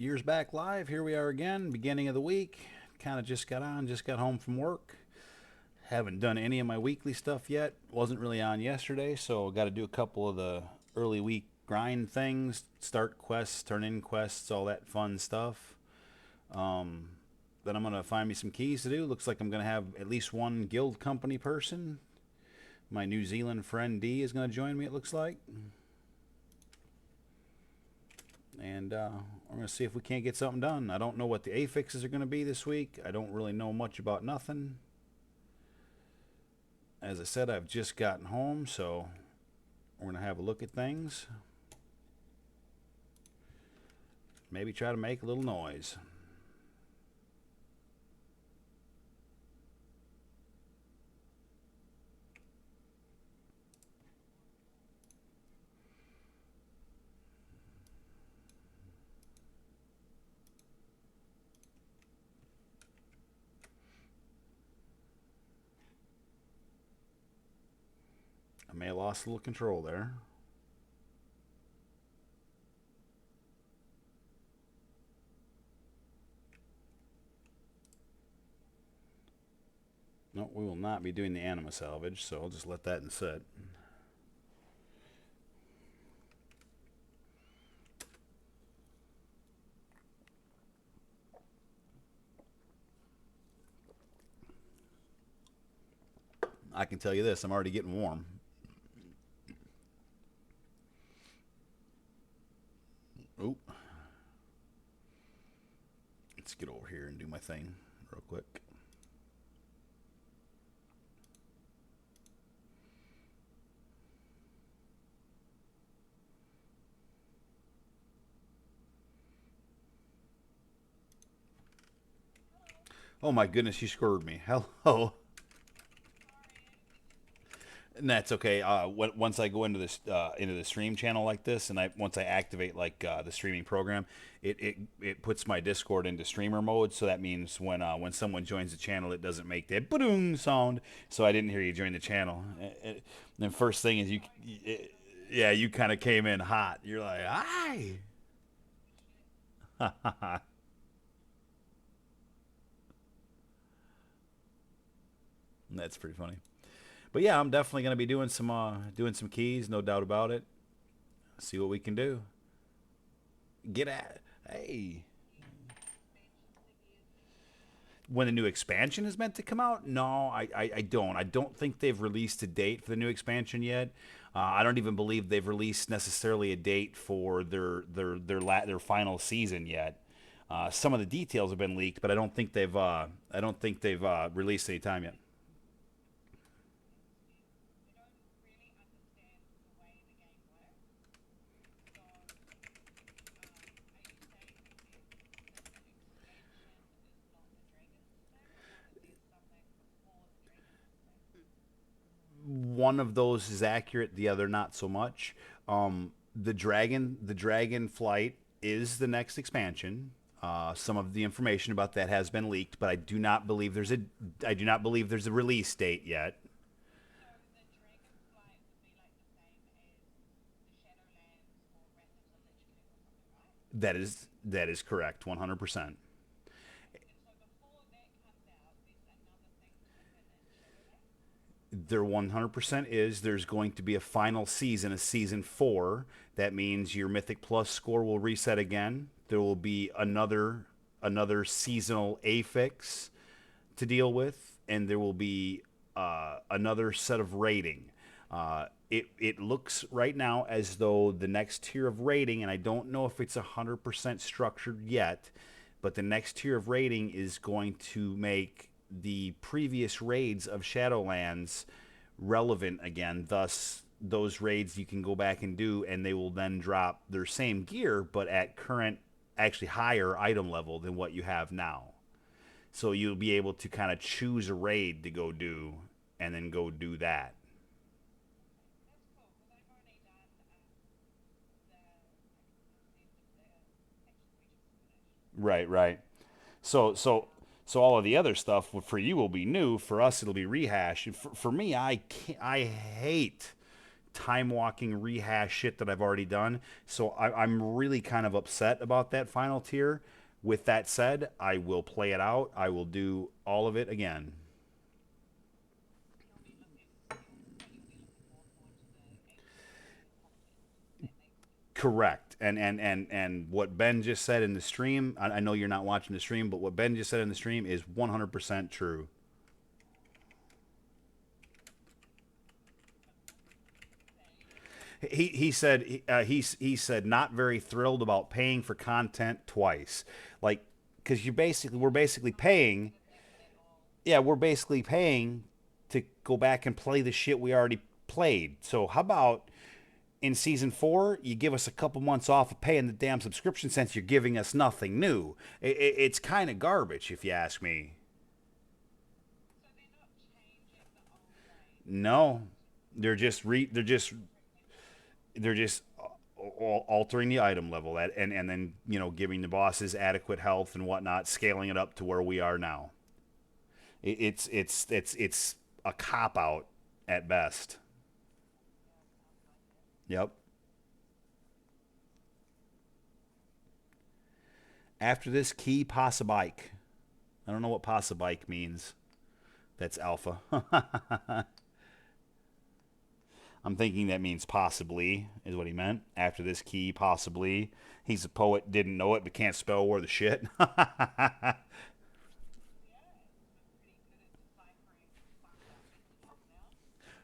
Years Back Live. Here we are again, beginning of the week. Kind of just got on, just got home from work. Haven't done any of my weekly stuff yet. Wasn't really on yesterday, so got to do a couple of the early week grind things, start quests, turn in quests, all that fun stuff. Um, then I'm gonna find me some keys to do. Looks like I'm gonna have at least one guild company person. My New Zealand friend D is gonna join me. It looks like, and we're going to see if we can't get something done. I don't know what the affixes are going to be this week. I don't really know much about nothing. As I said, I've just gotten home, so we're going to have a look at things. Maybe try to make a little noise. I may have lost a little control there. No, we will not be doing the anima salvage, so I'll just let that in set. I can tell you this, I'm already getting warm. Oop. Let's get over here and do my thing real quick. Oh my goodness, you screwed me. Hello. And that's okay. Once I go into this into the stream channel like this, and once I activate like the streaming program, it puts my Discord into streamer mode. So that means when someone joins the channel, it doesn't make that boom sound. So I didn't hear you join the channel. The first thing is yeah, you kind of came in hot. You're like, hi. That's pretty funny. But yeah, I'm definitely gonna be doing some keys, no doubt about it. See what we can do. Get at hey. When the new expansion is meant to come out? No, I don't. I don't think they've released a date for the new expansion yet. I don't even believe they've released necessarily a date for their final season yet. Some of the details have been leaked, but I don't think they've released any time yet. One of those is accurate, the other not so much. The dragon flight is the next expansion. Some of the information about that has been leaked, but I do not believe there's a release date yet. That is correct, 100%. There 100% is. There's going to be a final season, a season 4. That means your Mythic Plus score will reset again. There will be another seasonal affix to deal with, and there will be another set of rating. It looks right now as though the next tier of rating, and I don't know if it's 100% structured yet, but the next tier of rating is going to make the previous raids of Shadowlands relevant again. Thus, those raids you can go back and do, and they will then drop their same gear, but at current, actually higher item level than what you have now. So you'll be able to kind of choose a raid to go do, and then go do that. Right, right. So so so all of the other stuff for you will be new. For us, it'll be rehash. And for me, I hate time walking rehash shit that I've already done. So I'm really kind of upset about that final tier. With that said, I will play it out. I will do all of it again. Correct. And what Ben just said in the stream, I know you're not watching the stream, but what Ben just said in the stream is 100% true. He said he said not very thrilled about paying for content twice, like because we're basically paying, yeah, we're basically paying to go back and play the shit we already played. So how about in season 4 you give us a couple months off of paying the damn subscription since you're giving us nothing new? It's kind of garbage if you ask me. No, they're just altering the item level and then giving the bosses adequate health and whatnot, scaling it up to where we are now. It's a cop out at best. Yep. After this key, passa bike. I don't know what passa bike means. That's alpha. I'm thinking that means possibly, is what he meant. After this key, possibly. He's a poet, didn't know it, but can't spell worth of shit.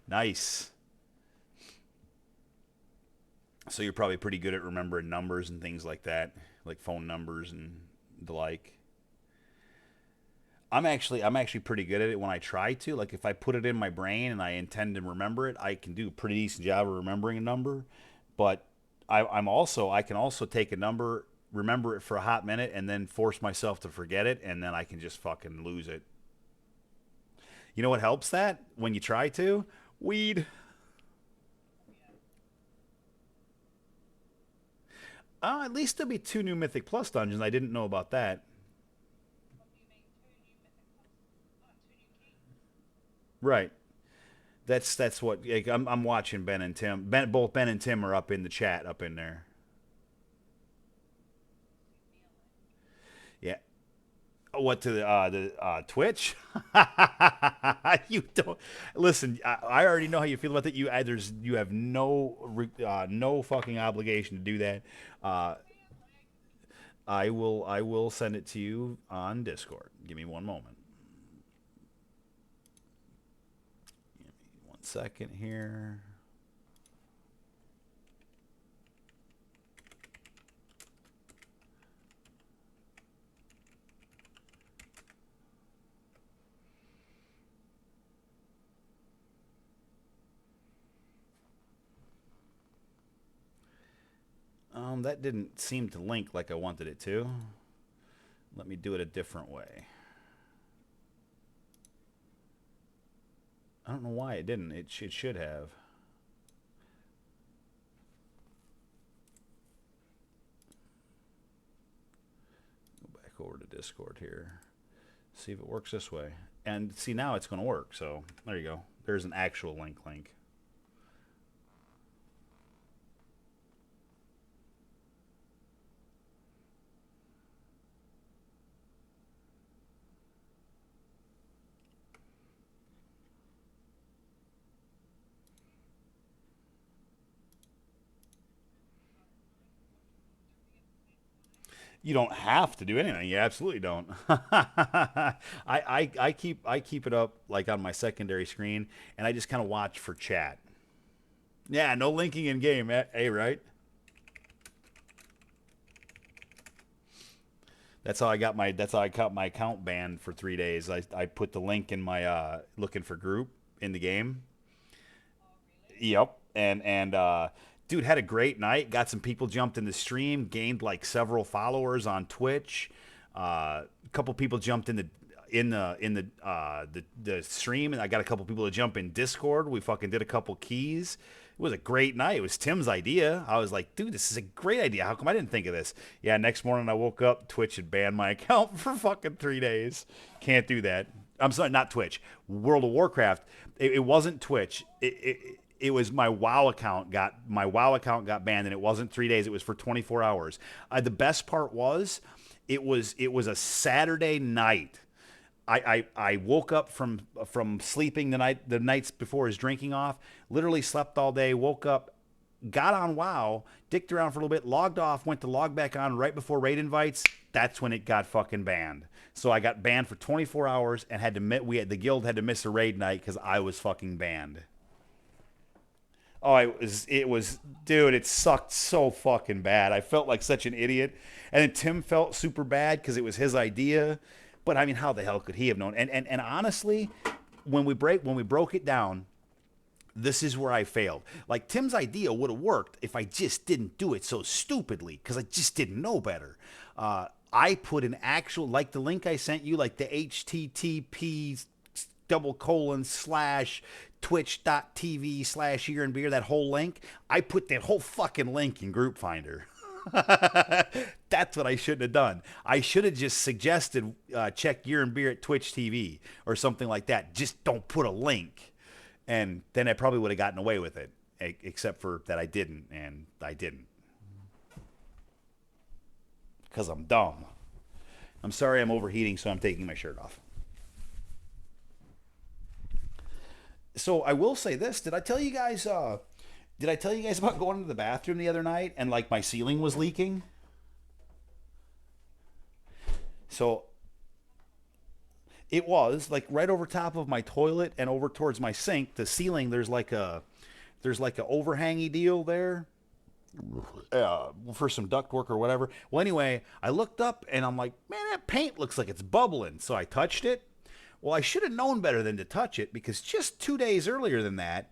Nice. So you're probably pretty good at remembering numbers and things like phone numbers and the like. I'm actually pretty good at it when I try to. Like if I put it in my brain and I intend to remember it, I can do a pretty decent job of remembering a number. But I can also take a number, remember it for a hot minute, and then force myself to forget it, and then I can just fucking lose it. You know what helps that when you try to? Weed. At least there'll be 2 new Mythic Plus dungeons. I didn't know about that. Right. That's what like, I'm watching Ben and Tim. Both Ben and Tim are up in the chat up in there. Yeah. What to the Twitch? You don't listen. I already know how you feel about that. You have no fucking obligation to do that. Uh, I will send it to you on Discord. Give me one moment. 1 second here. That didn't seem to link like I wanted it to. Let me do it a different way. I don't know why it didn't. It should have. Go back over to Discord here. See if it works this way. And see, now it's going to work. So there you go. There's an actual link. You don't have to do anything. You absolutely don't. I keep it up like on my secondary screen, and I just kind of watch for chat. Yeah, no linking in game. Hey, right? That's how I got my account banned for 3 days. I put the link in my looking for group in the game. Yep. And dude had a great night. Got some people jumped in the stream. Gained like several followers on Twitch. A couple people jumped in the stream, and I got a couple people to jump in Discord. We fucking did a couple keys. It was a great night. It was Tim's idea. I was like, dude, this is a great idea. How come I didn't think of this? Yeah, next morning I woke up, Twitch had banned my account for fucking 3 days. Can't do that. I'm sorry, not Twitch. World of Warcraft. It wasn't Twitch. it was my WoW account got banned, and it wasn't 3 days. It was for 24 hours. The best part was, it was a Saturday night. I woke up from sleeping the nights before his drinking off. Literally slept all day. Woke up, got on WoW, dicked around for a little bit, logged off, went to log back on right before raid invites. That's when it got fucking banned. So I got banned for 24 hours and the guild had to miss a raid night because I was fucking banned. Oh, dude, it sucked so fucking bad. I felt like such an idiot. And then Tim felt super bad because it was his idea. But I mean, how the hell could he have known? And honestly, when we broke it down, this is where I failed. Like, Tim's idea would have worked if I just didn't do it so stupidly, because I just didn't know better. I put an actual, like the link I sent you, like the HTTP double colon slash twitch.tv/ Yearinbeer, that whole link. I put that whole fucking link in Group Finder. That's what I shouldn't have done. I should have just suggested check Yearinbeer at Twitch TV or something like that. Just don't put a link. And then I probably would have gotten away with it, except for that I didn't, and I didn't. Because I'm dumb. I'm sorry I'm overheating, so I'm taking my shirt off. So I will say this: Did I tell you guys? Did I tell you guys about going to the bathroom the other night and like my ceiling was leaking? So it was like right over top of my toilet and over towards my sink. The ceiling, there's like a overhangy deal there, for some duct work or whatever. Well, anyway, I looked up and I'm like, man, that paint looks like it's bubbling. So I touched it. Well, I should have known better than to touch it, because just 2 days earlier than that,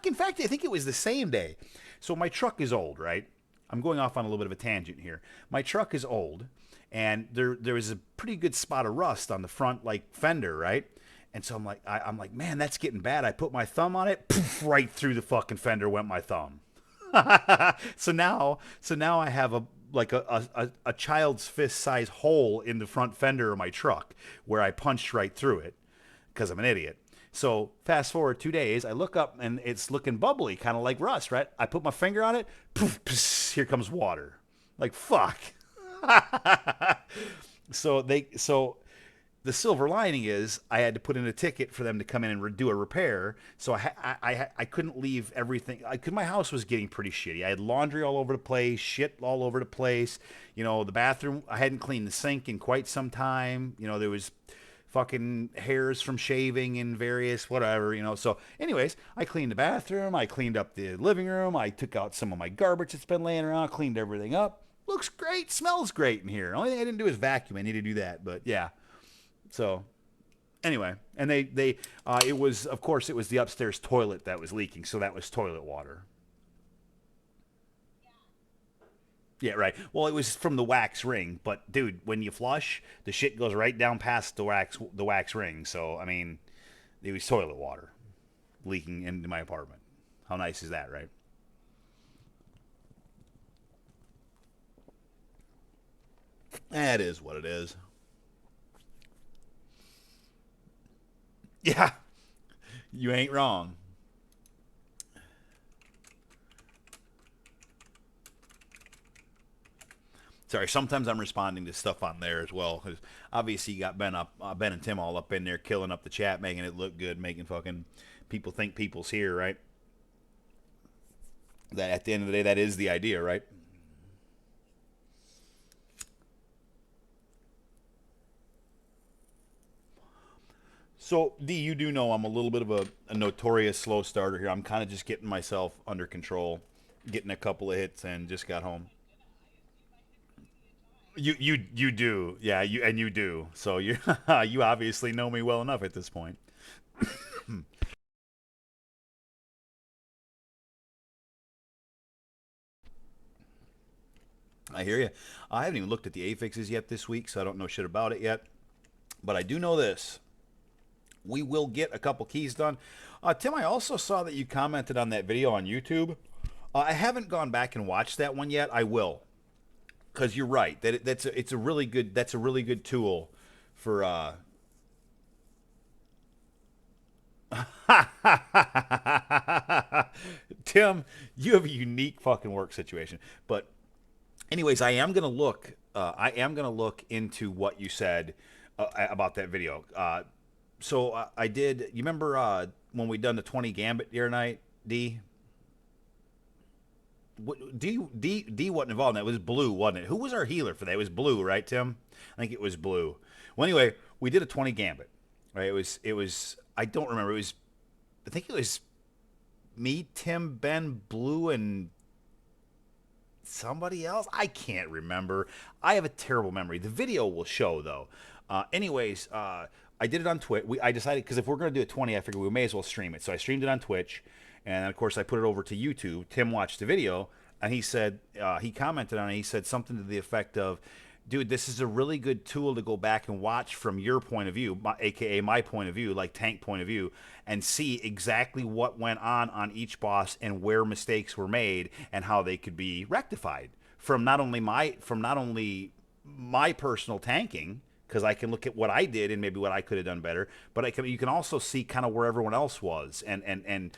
in fact, I think it was the same day. So my truck is old, right? I'm going off on a little bit of a tangent here. My truck is old, and there was a pretty good spot of rust on the front like fender, right? And so I'm like, man, that's getting bad. I put my thumb on it, poof, right through the fucking fender went my thumb. So now I have a child's fist size hole in the front fender of my truck where I punched right through it because I'm an idiot. So fast forward 2 days, I look up and it's looking bubbly, kind of like rust, right? I put my finger on it, poof, pss, here comes water. Like, fuck. So the silver lining is I had to put in a ticket for them to come in and do a repair. So I couldn't leave everything. Cause my house was getting pretty shitty. I had laundry all over the place, shit all over the place. The bathroom, I hadn't cleaned the sink in quite some time. There was fucking hairs from shaving and various whatever. So anyways, I cleaned the bathroom. I cleaned up the living room. I took out some of my garbage that's been laying around, cleaned everything up. Looks great. Smells great in here. Only thing I didn't do is vacuum. I need to do that, but yeah. So anyway, and it was, of course, it was the upstairs toilet that was leaking. So that was toilet water. Yeah, right. Well, it was from the wax ring, but dude, when you flush, the shit goes right down past the wax ring. So I mean, it was toilet water leaking into my apartment. How nice is that, right? That is what it is. Yeah, you ain't wrong. Sorry, sometimes I'm responding to stuff on there as well. 'Cause obviously, you got Ben and Tim all up in there, killing up the chat, making it look good, making fucking people think people's here, right? That at the end of the day, that is the idea, right? So, D, you do know I'm a little bit of a notorious slow starter here. I'm kind of just getting myself under control, getting a couple of hits, and just got home. You do, yeah. You do. So you you obviously know me well enough at this point. I hear you. I haven't even looked at the affixes yet this week, so I don't know shit about it yet. But I do know this: we will get a couple keys done. Tim, I also saw that you commented on that video on YouTube. I haven't gone back and watched that one yet. I will, because you're right. It's a really good, that's a really good tool for Tim, you have a unique fucking work situation. But anyways, I am gonna look into what you said about that video. I did. You remember when we done the 20 gambit the other night, D? D wasn't involved in that. It was Blue, wasn't it? Who was our healer for that? It was Blue, right, Tim? I think it was Blue. Well, anyway, we did a 20 gambit. Right? It was. I don't remember. It was. I think it was me, Tim, Ben, Blue, and somebody else. I can't remember. I have a terrible memory. The video will show though. I did it on Twitch. I decided because if we're going to do a 20, I figured we may as well stream it. So I streamed it on Twitch, and of course I put it over to YouTube. Tim watched the video, and he said he commented on it. He said something to the effect of, "Dude, this is a really good tool to go back and watch from your point of view, aka my point of view, like tank point of view, and see exactly what went on each boss and where mistakes were made and how they could be rectified from not only my personal tanking." Because I can look at what I did and maybe what I could have done better, but you can also see kind of where everyone else was, and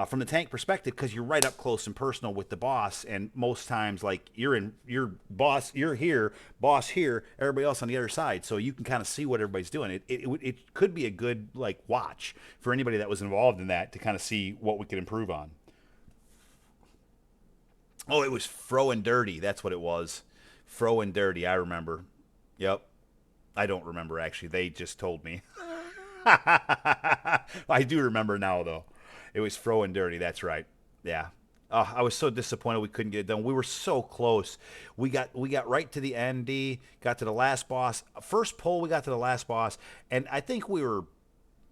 from the tank perspective, because you're right up close and personal with the boss, and most times like your boss, you're here, boss here, everybody else on the other side, so you can kind of see what everybody's doing. It could be a good like watch for anybody that was involved in that to kind of see what we could improve on. Oh, it was Fro and Dirty. That's what it was. Fro and Dirty. I remember. Yep. I don't remember actually. They just told me. I do remember now though. It was Fro and Dirty. That's right. Yeah. I was so disappointed we couldn't get it done. We were so close. We got right to the end. D got to the last boss. First pull, we got to the last boss, and I think we were a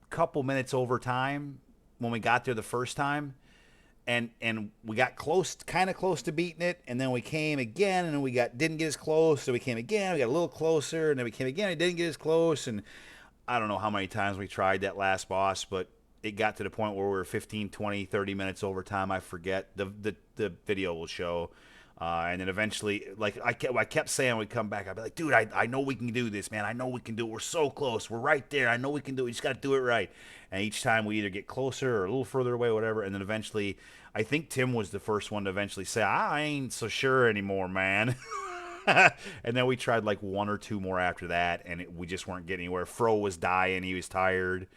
couple minutes over time when we got there the first time, and we got close, kind of close to beating it, and then we came again, and then we didn't get as close, so we came again, we got a little closer, and then we came again, and didn't get as close, and I don't know how many times we tried that last boss, but it got to the point where we were 15, 20, 30 minutes over time. I forget. The video will show. And then eventually, like I kept saying, we'd come back. I'd be like, dude, I know we can do this, man. I know we can do it. We're so close. We're right there. I know we can do it. We just got to do it right. And each time we either get closer or a little further away, whatever. And then eventually, I think Tim was the first one to eventually say, I ain't so sure anymore, man. And then we tried like one or two more after that, and we just weren't getting anywhere. Fro was dying. He was tired.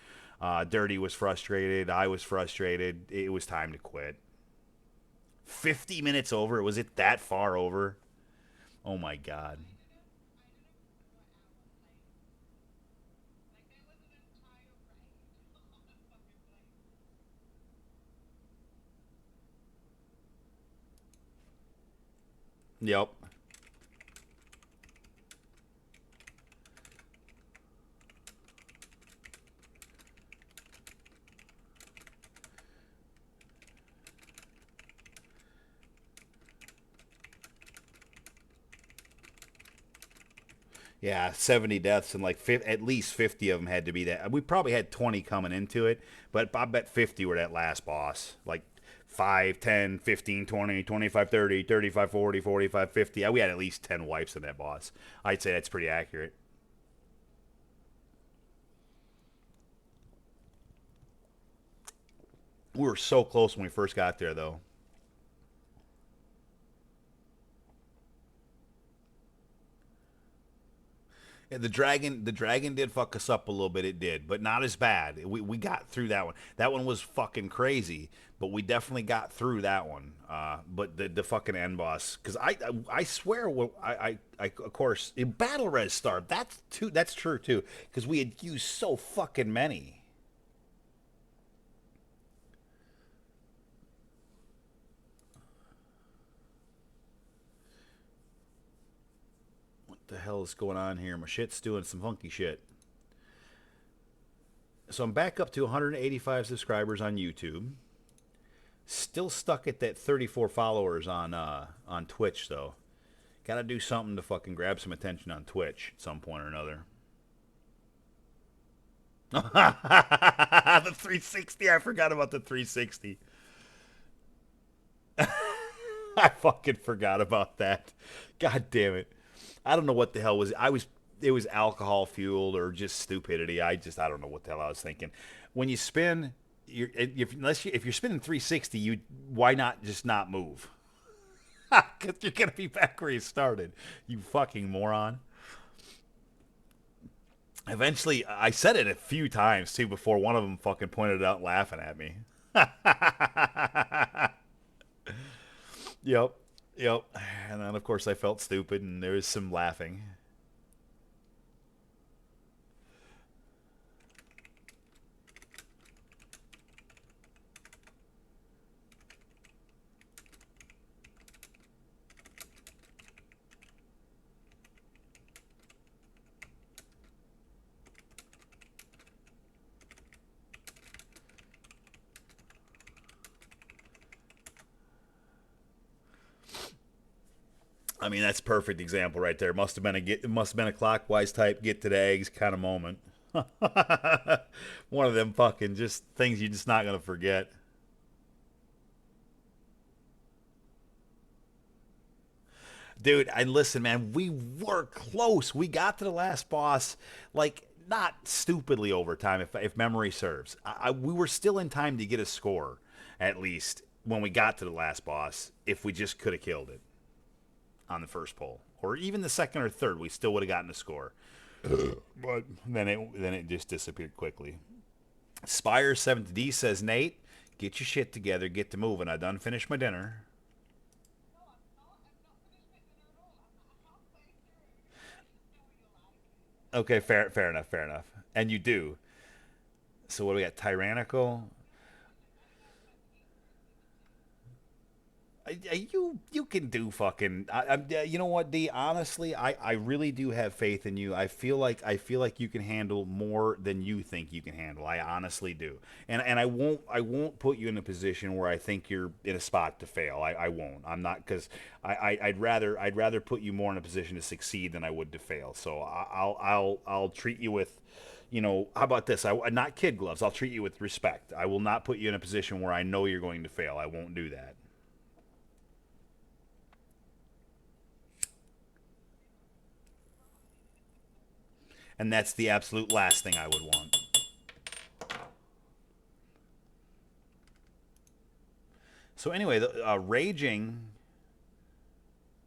Dirty was frustrated. I was frustrated. It was time to quit. 50 minutes over? Was it that far over? Oh my God. Yep. Yeah, 70 deaths and like at least 50 of them had to be that. We probably had 20 coming into it, but I bet 50 were that last boss. Like 5, 10, 15, 20, 25, 30, 35, 40, 45, 50. We had at least 10 wipes in that boss. I'd say that's pretty accurate. We were so close when we first got there, though. Yeah, the dragon did fuck us up a little bit. It did, but not as bad. We got through that one. That one was fucking crazy, but we definitely got through that one. But the fucking end boss, because I swear, of course in battle res star. That's too. That's true too, because we had used so fucking many. What the hell is going on here? My shit's doing some funky shit. So I'm back up to 185 subscribers on YouTube. Still stuck at that 34 followers on Twitch though. Got to do something to fucking grab some attention on Twitch at some point or another. The 360. I forgot about the 360. I fucking forgot about that. God damn it. I don't know what the hell was. It was alcohol fueled or just stupidity. I don't know what the hell I was thinking. When you spin If you're spinning 360, you why not just not move? Because you're gonna be back where you started. You fucking moron. Eventually, I said it a few times too before one of them fucking pointed it out laughing at me. Yep, yep. And then of course I felt stupid, and there was some laughing. I mean, that's a perfect example right there. It must have been a clockwise type get to the eggs kind of moment. One of them fucking just things you're just not gonna forget. Dude, I listen, man. We were close. We got to the last boss, like not stupidly over time, if memory serves. We were still in time to get a score, at least when we got to the last boss. If we just could have killed it on the first pull, or even the second or third, we still would have gotten a score. But then it just disappeared quickly. Spire 7th D says, Nate, get your shit together, get to moving. I done finished my dinner. Okay, fair enough, fair enough. And you do. So what do we got? Tyrannical. You can do fucking. You know what, D? Honestly, I really do have faith in you. I feel like you can handle more than you think you can handle. I honestly do, and I won't put you in a position where I think you're in a spot to fail. I won't. I'm not because I'd rather put you more in a position to succeed than I would to fail. So I'll treat you with. How about this? Not kid gloves. I'll treat you with respect. I will not put you in a position where I know you're going to fail. I won't do that. And that's the absolute last thing I would want. So anyway, raging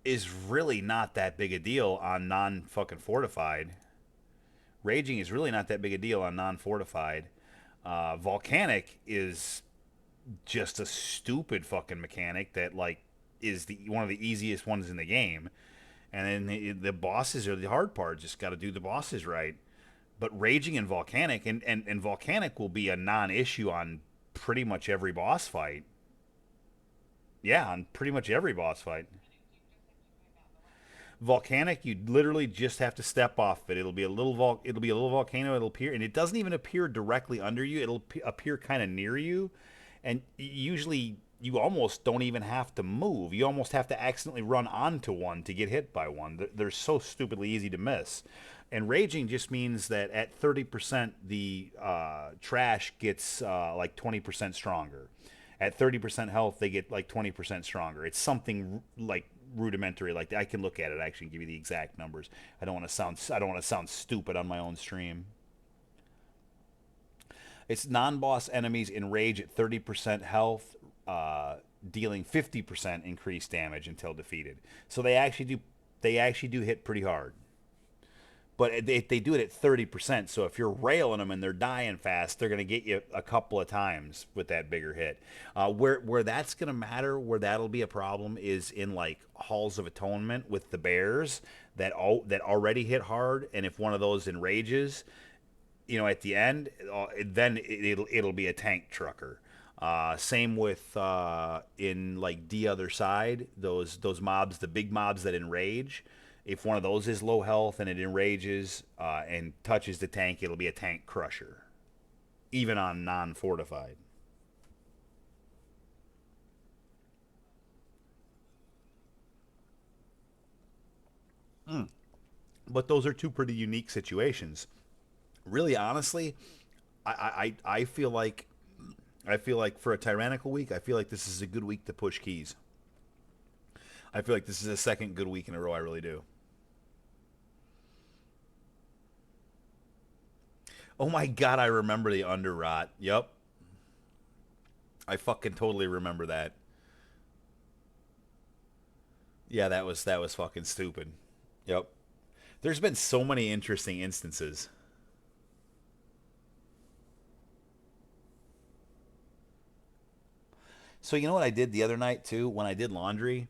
is really not that big a deal on non fucking fortified. Raging is really not that big a deal on non fortified. Volcanic is just a stupid fucking mechanic that like is the one of the easiest ones in the game. And then the bosses are the hard part. Just got to do the bosses right. But raging and volcanic and volcanic will be a non-issue on pretty much every boss fight. Yeah, on pretty much every boss fight. Volcanic, you literally just have to step off it. It'll be a little volcano. It'll appear, and it doesn't even appear directly under you. It'll appear kind of near you, and usually you almost don't even have to move. You almost have to accidentally run onto one to get hit by one. They're so stupidly easy to miss. And raging just means that at 30%, the trash gets like 20% stronger. At 30% health, they get like 20% stronger. It's something like rudimentary like that. I can look at it. I actually give you the exact numbers. I don't want to sound stupid on my own stream. It's non-boss enemies enrage at 30% health, dealing 50% increased damage until defeated. So they actually do hit pretty hard. But they do it at 30%. So if you're railing them and they're dying fast, they're going to get you a couple of times with that bigger hit. Where that's going to matter, where that'll be a problem, is in like Halls of Atonement with the bears that already hit hard. And if one of those enrages, at the end, then it'll be a tank trucker. Same with in like the other side, those mobs, the big mobs that enrage. If one of those is low health and it enrages and touches the tank, it'll be a tank crusher, even on non-fortified. But those are two pretty unique situations. Really, honestly, I feel like for a tyrannical week, I feel like this is a good week to push keys. I feel like this is a second good week in a row. I really do. Oh my god, I remember the underrot. Yep. I fucking totally remember that. Yeah, that was fucking stupid. Yep. There's been so many interesting instances. So you know what I did the other night too when I did laundry.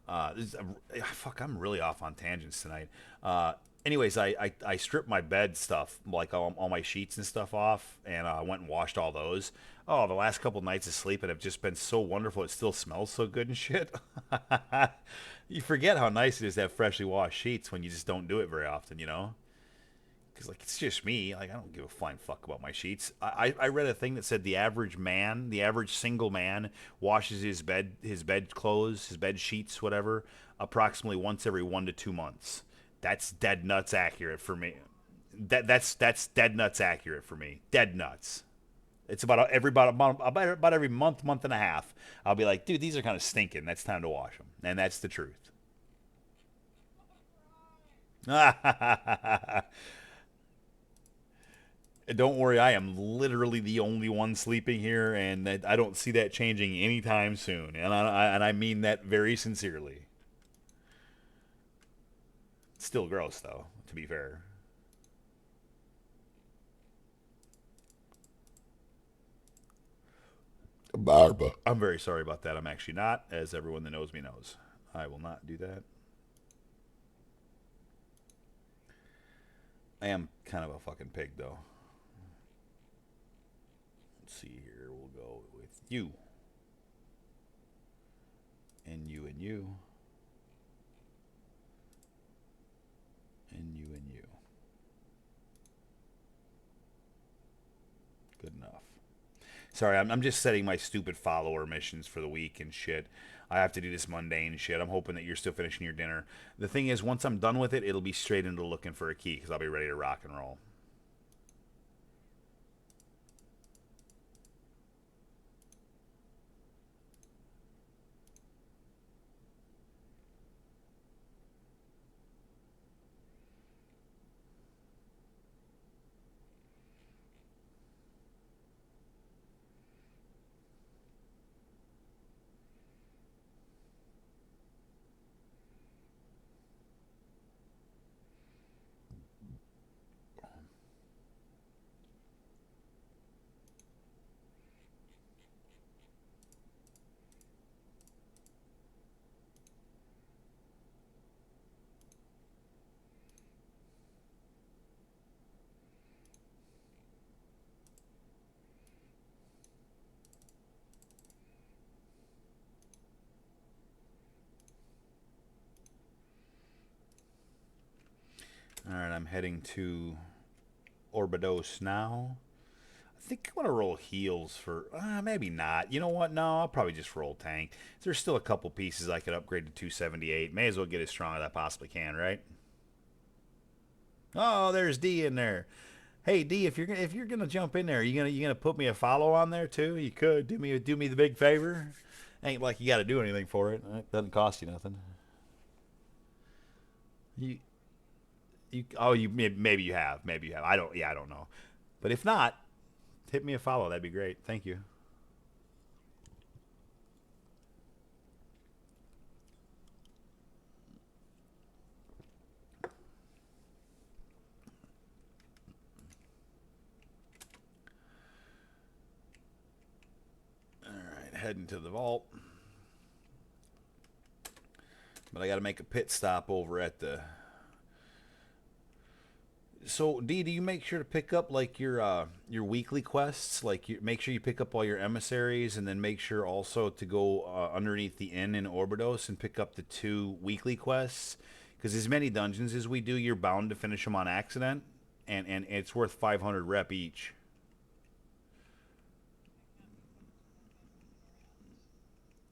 Fuck, I'm really off on tangents tonight. Uh, anyways, I stripped my bed stuff, like all my sheets and stuff off, and I went and washed all those. Oh, the last couple nights of sleeping have just been so wonderful. It still smells so good and shit. You forget how nice it is to have freshly washed sheets when you just don't do it very often, you know? Because like it's just me. Like I don't give a flying fuck about my sheets. I read a thing that said the average man, the average single man, washes his bed clothes, his bed sheets, whatever, approximately once every 1 to 2 months. That's dead nuts accurate for me. That's dead nuts accurate for me. Dead nuts. It's about every month and a half. I'll be like, dude, these are kind of stinking. That's time to wash them, and that's the truth. Don't worry, I am literally the only one sleeping here, and I don't see that changing anytime soon. And I mean that very sincerely. Still gross, though. To be fair, Barba. I'm very sorry about that. I'm actually not, as everyone that knows me knows. I will not do that. I am kind of a fucking pig, though. Let's see here. We'll go with you, and you, and you, and you, and you. Good enough. Sorry, I'm just setting my stupid follower missions for the week and shit. I have to do this mundane shit. I'm hoping that you're still finishing your dinner. The thing is, once I'm done with it, it'll be straight into looking for a key because I'll be ready to rock and roll. All right, I'm heading to Orbidos now. I think I want to roll heals for. Maybe not. You know what? No, I'll probably just roll tank. There's still a couple pieces I could upgrade to 278. May as well get as strong as I possibly can, right? Oh, there's D in there. Hey D, if you're gonna jump in there, you gonna put me a follow on there too? You could do me the big favor. Ain't like you got to do anything for it. It doesn't cost you nothing. You maybe you have. I don't know. But if not, hit me a follow. That'd be great. Thank you. All right, heading to the vault. But I got to make a pit stop over at the. So D, do you make sure to pick up like your weekly quests? Like you make sure you pick up all your emissaries, and then make sure also to go underneath the inn in Orbidos and pick up the 2 weekly quests. Because as many dungeons as we do, you're bound to finish them on accident, and it's worth 500 rep each.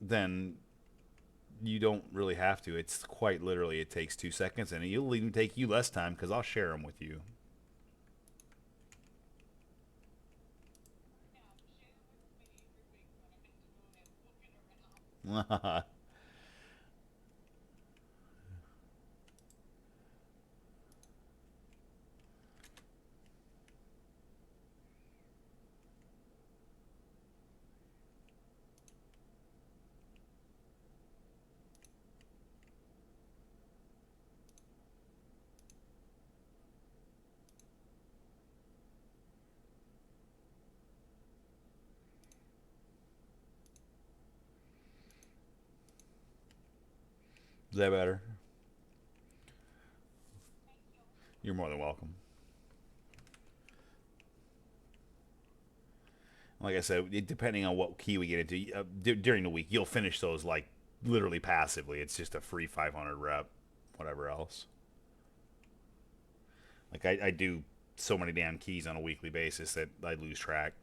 Then you don't really have to. It's quite literally it takes 2 seconds, and it'll even take you less time because I'll share them with you. Is that better? You're more than welcome. Like I said, depending on what key we get into during the week, you'll finish those like literally passively. It's just a free 500 rep, whatever else. Like I do so many damn keys on a weekly basis that I lose track.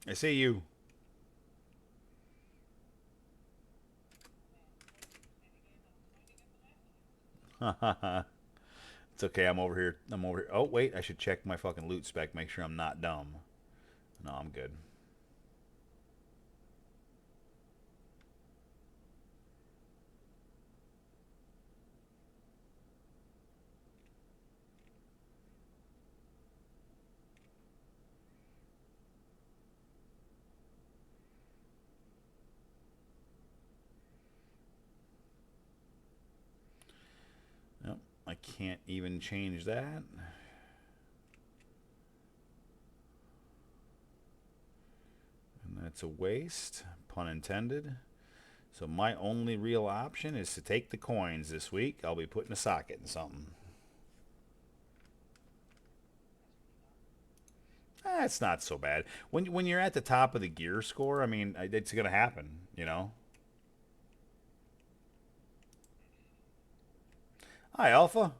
I see you. It's okay. I'm over here. I'm over here. Oh wait, I should check my fucking loot spec. Make sure I'm not dumb. No, I'm good. Nope, I can't even change that. And that's a waste, pun intended. So my only real option is to take the coins this week. I'll be putting a socket in something. It's not so bad. When you're at the top of the gear score, I mean, it's gonna happen, you know. Hi, Alpha.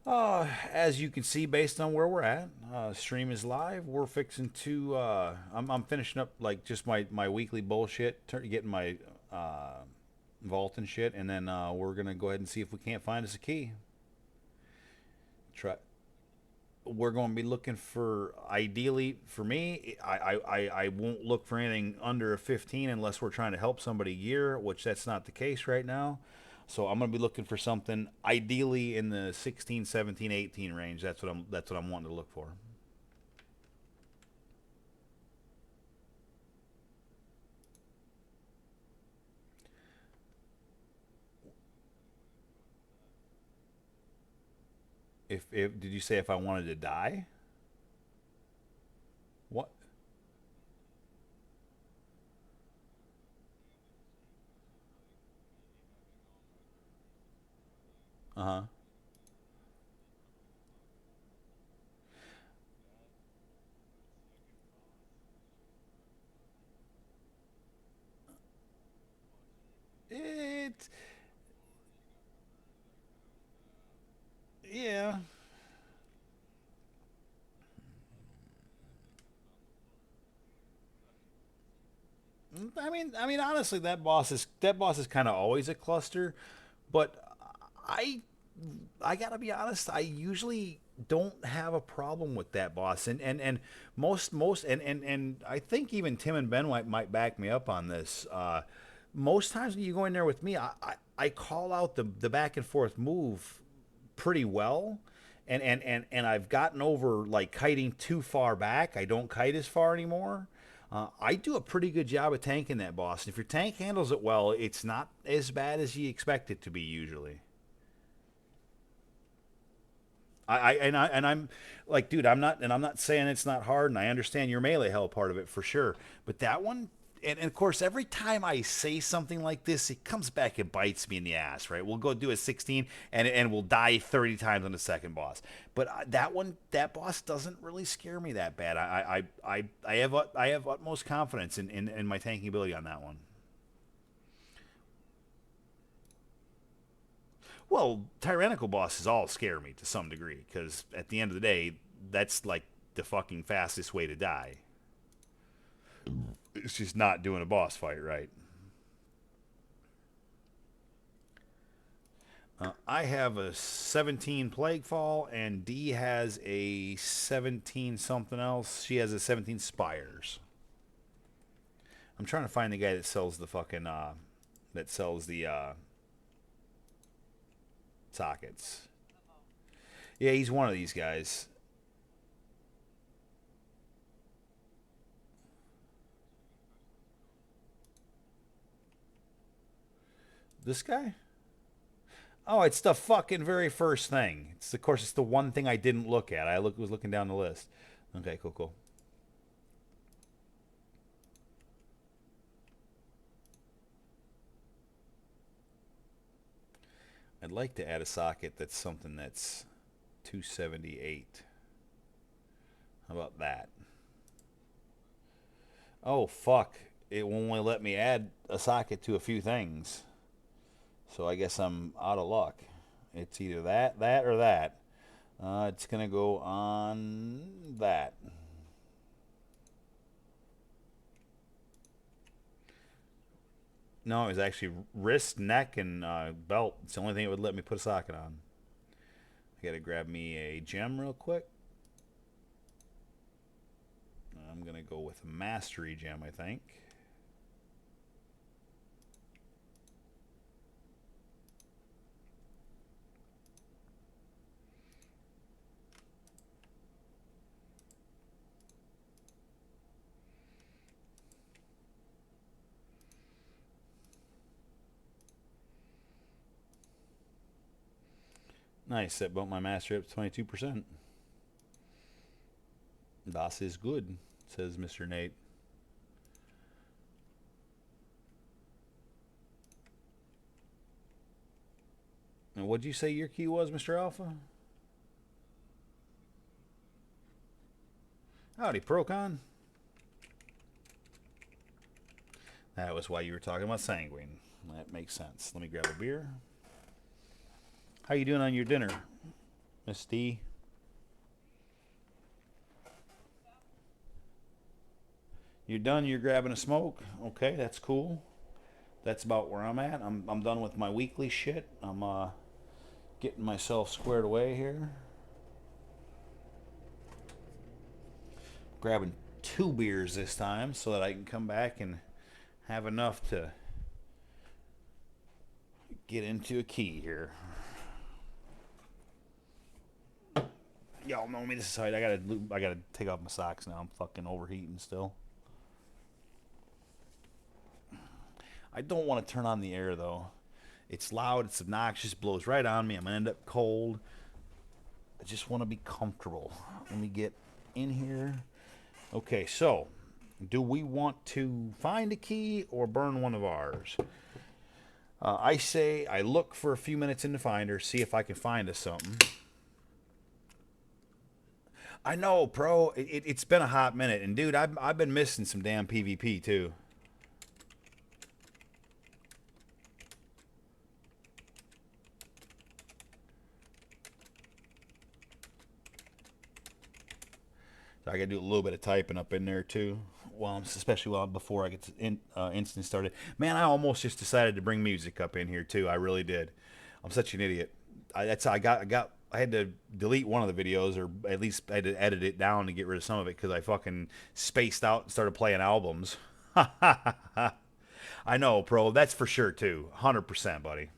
As you can see, based on where we're at, stream is live. We're fixing to. I'm finishing up like just my weekly bullshit, getting my vault and shit, and then we're gonna go ahead and see if we can't find us a key. Try. We're going to be looking for, ideally for me, I won't look for anything under a 15 unless we're trying to help somebody gear, which that's not the case right now. So I'm going to be looking for something ideally in the 16, 17, 18 range. That's what I'm wanting to look for. If did you say if I wanted to die? What? Uh-huh. It yeah. I mean, honestly, that boss is kind of always a cluster, but I I gotta be honest. I usually don't have a problem with that boss, and most and I think even Tim and Ben might back me up on this. Most times when you go in there with me, I call out the back and forth move pretty well. And I've gotten over like kiting too far back. I don't kite as far anymore. I do a pretty good job of tanking that boss. And if your tank handles it well, it's not as bad as you expect it to be usually. I'm like, dude, I'm not saying it's not hard, and I understand your melee hell part of it for sure. But that one, and of course, every time I say something like this, it comes back and bites me in the ass, right? We'll go do a 16, and we'll die 30 times on the second boss. But that boss doesn't really scare me that bad. I have utmost confidence in my tanking ability on that one. Well, tyrannical bosses all scare me to some degree because at the end of the day, that's like the fucking fastest way to die. It's just not doing a boss fight right. I have a 17 plague fall, and D has a 17 something else. She has a 17 spires. I'm trying to find the guy that sells the fucking that sells the sockets. Yeah, he's one of these guys. This guy? Oh, it's the fucking very first thing. It's of course it's the one thing I didn't look at. Was looking down the list. Okay, cool, cool. I'd like to add a socket that's something that's 278. How about that? Oh fuck! It won't only let me add a socket to a few things. So I guess I'm out of luck. It's either that, or that. It's gonna go on that. No, it was actually wrist, neck, and belt. It's the only thing it would let me put a socket on. I gotta grab me a gem real quick. I'm gonna go with a mastery gem, I think. Nice, that bumped my mastery up to 22%. Das is good, says Mr. Nate. And what'd you say your key was, Mr. Alpha? Howdy, Procon. That was why you were talking about sanguine. That makes sense. Let me grab a beer. How you doing on your dinner, Miss D? You're done. You're grabbing a smoke. Okay, that's cool. That's about where I'm at. I'm done with my weekly shit. I'm getting myself squared away here. Grabbing 2 beers this time so that I can come back and have enough to get into a key here. Y'all know me. This is how I gotta take off my socks now. I'm fucking overheating still. I don't want to turn on the air though. It's loud. It's obnoxious. Blows right on me. I'm gonna end up cold. I just want to be comfortable. Let me get in here. Okay, so do we want to find a key or burn one of ours? I say I look for a few minutes in the finder, see if I can find us something. I know, pro. It's been a hot minute, and dude, I've been missing some damn PvP too. So I got to do a little bit of typing up in there too. Especially before I get to instance started. Man, I almost just decided to bring music up in here too. I really did. I'm such an idiot. I had to delete one of the videos, or at least I had to edit it down to get rid of some of it because I fucking spaced out and started playing albums. I know, pro. That's for sure too. 100%, buddy.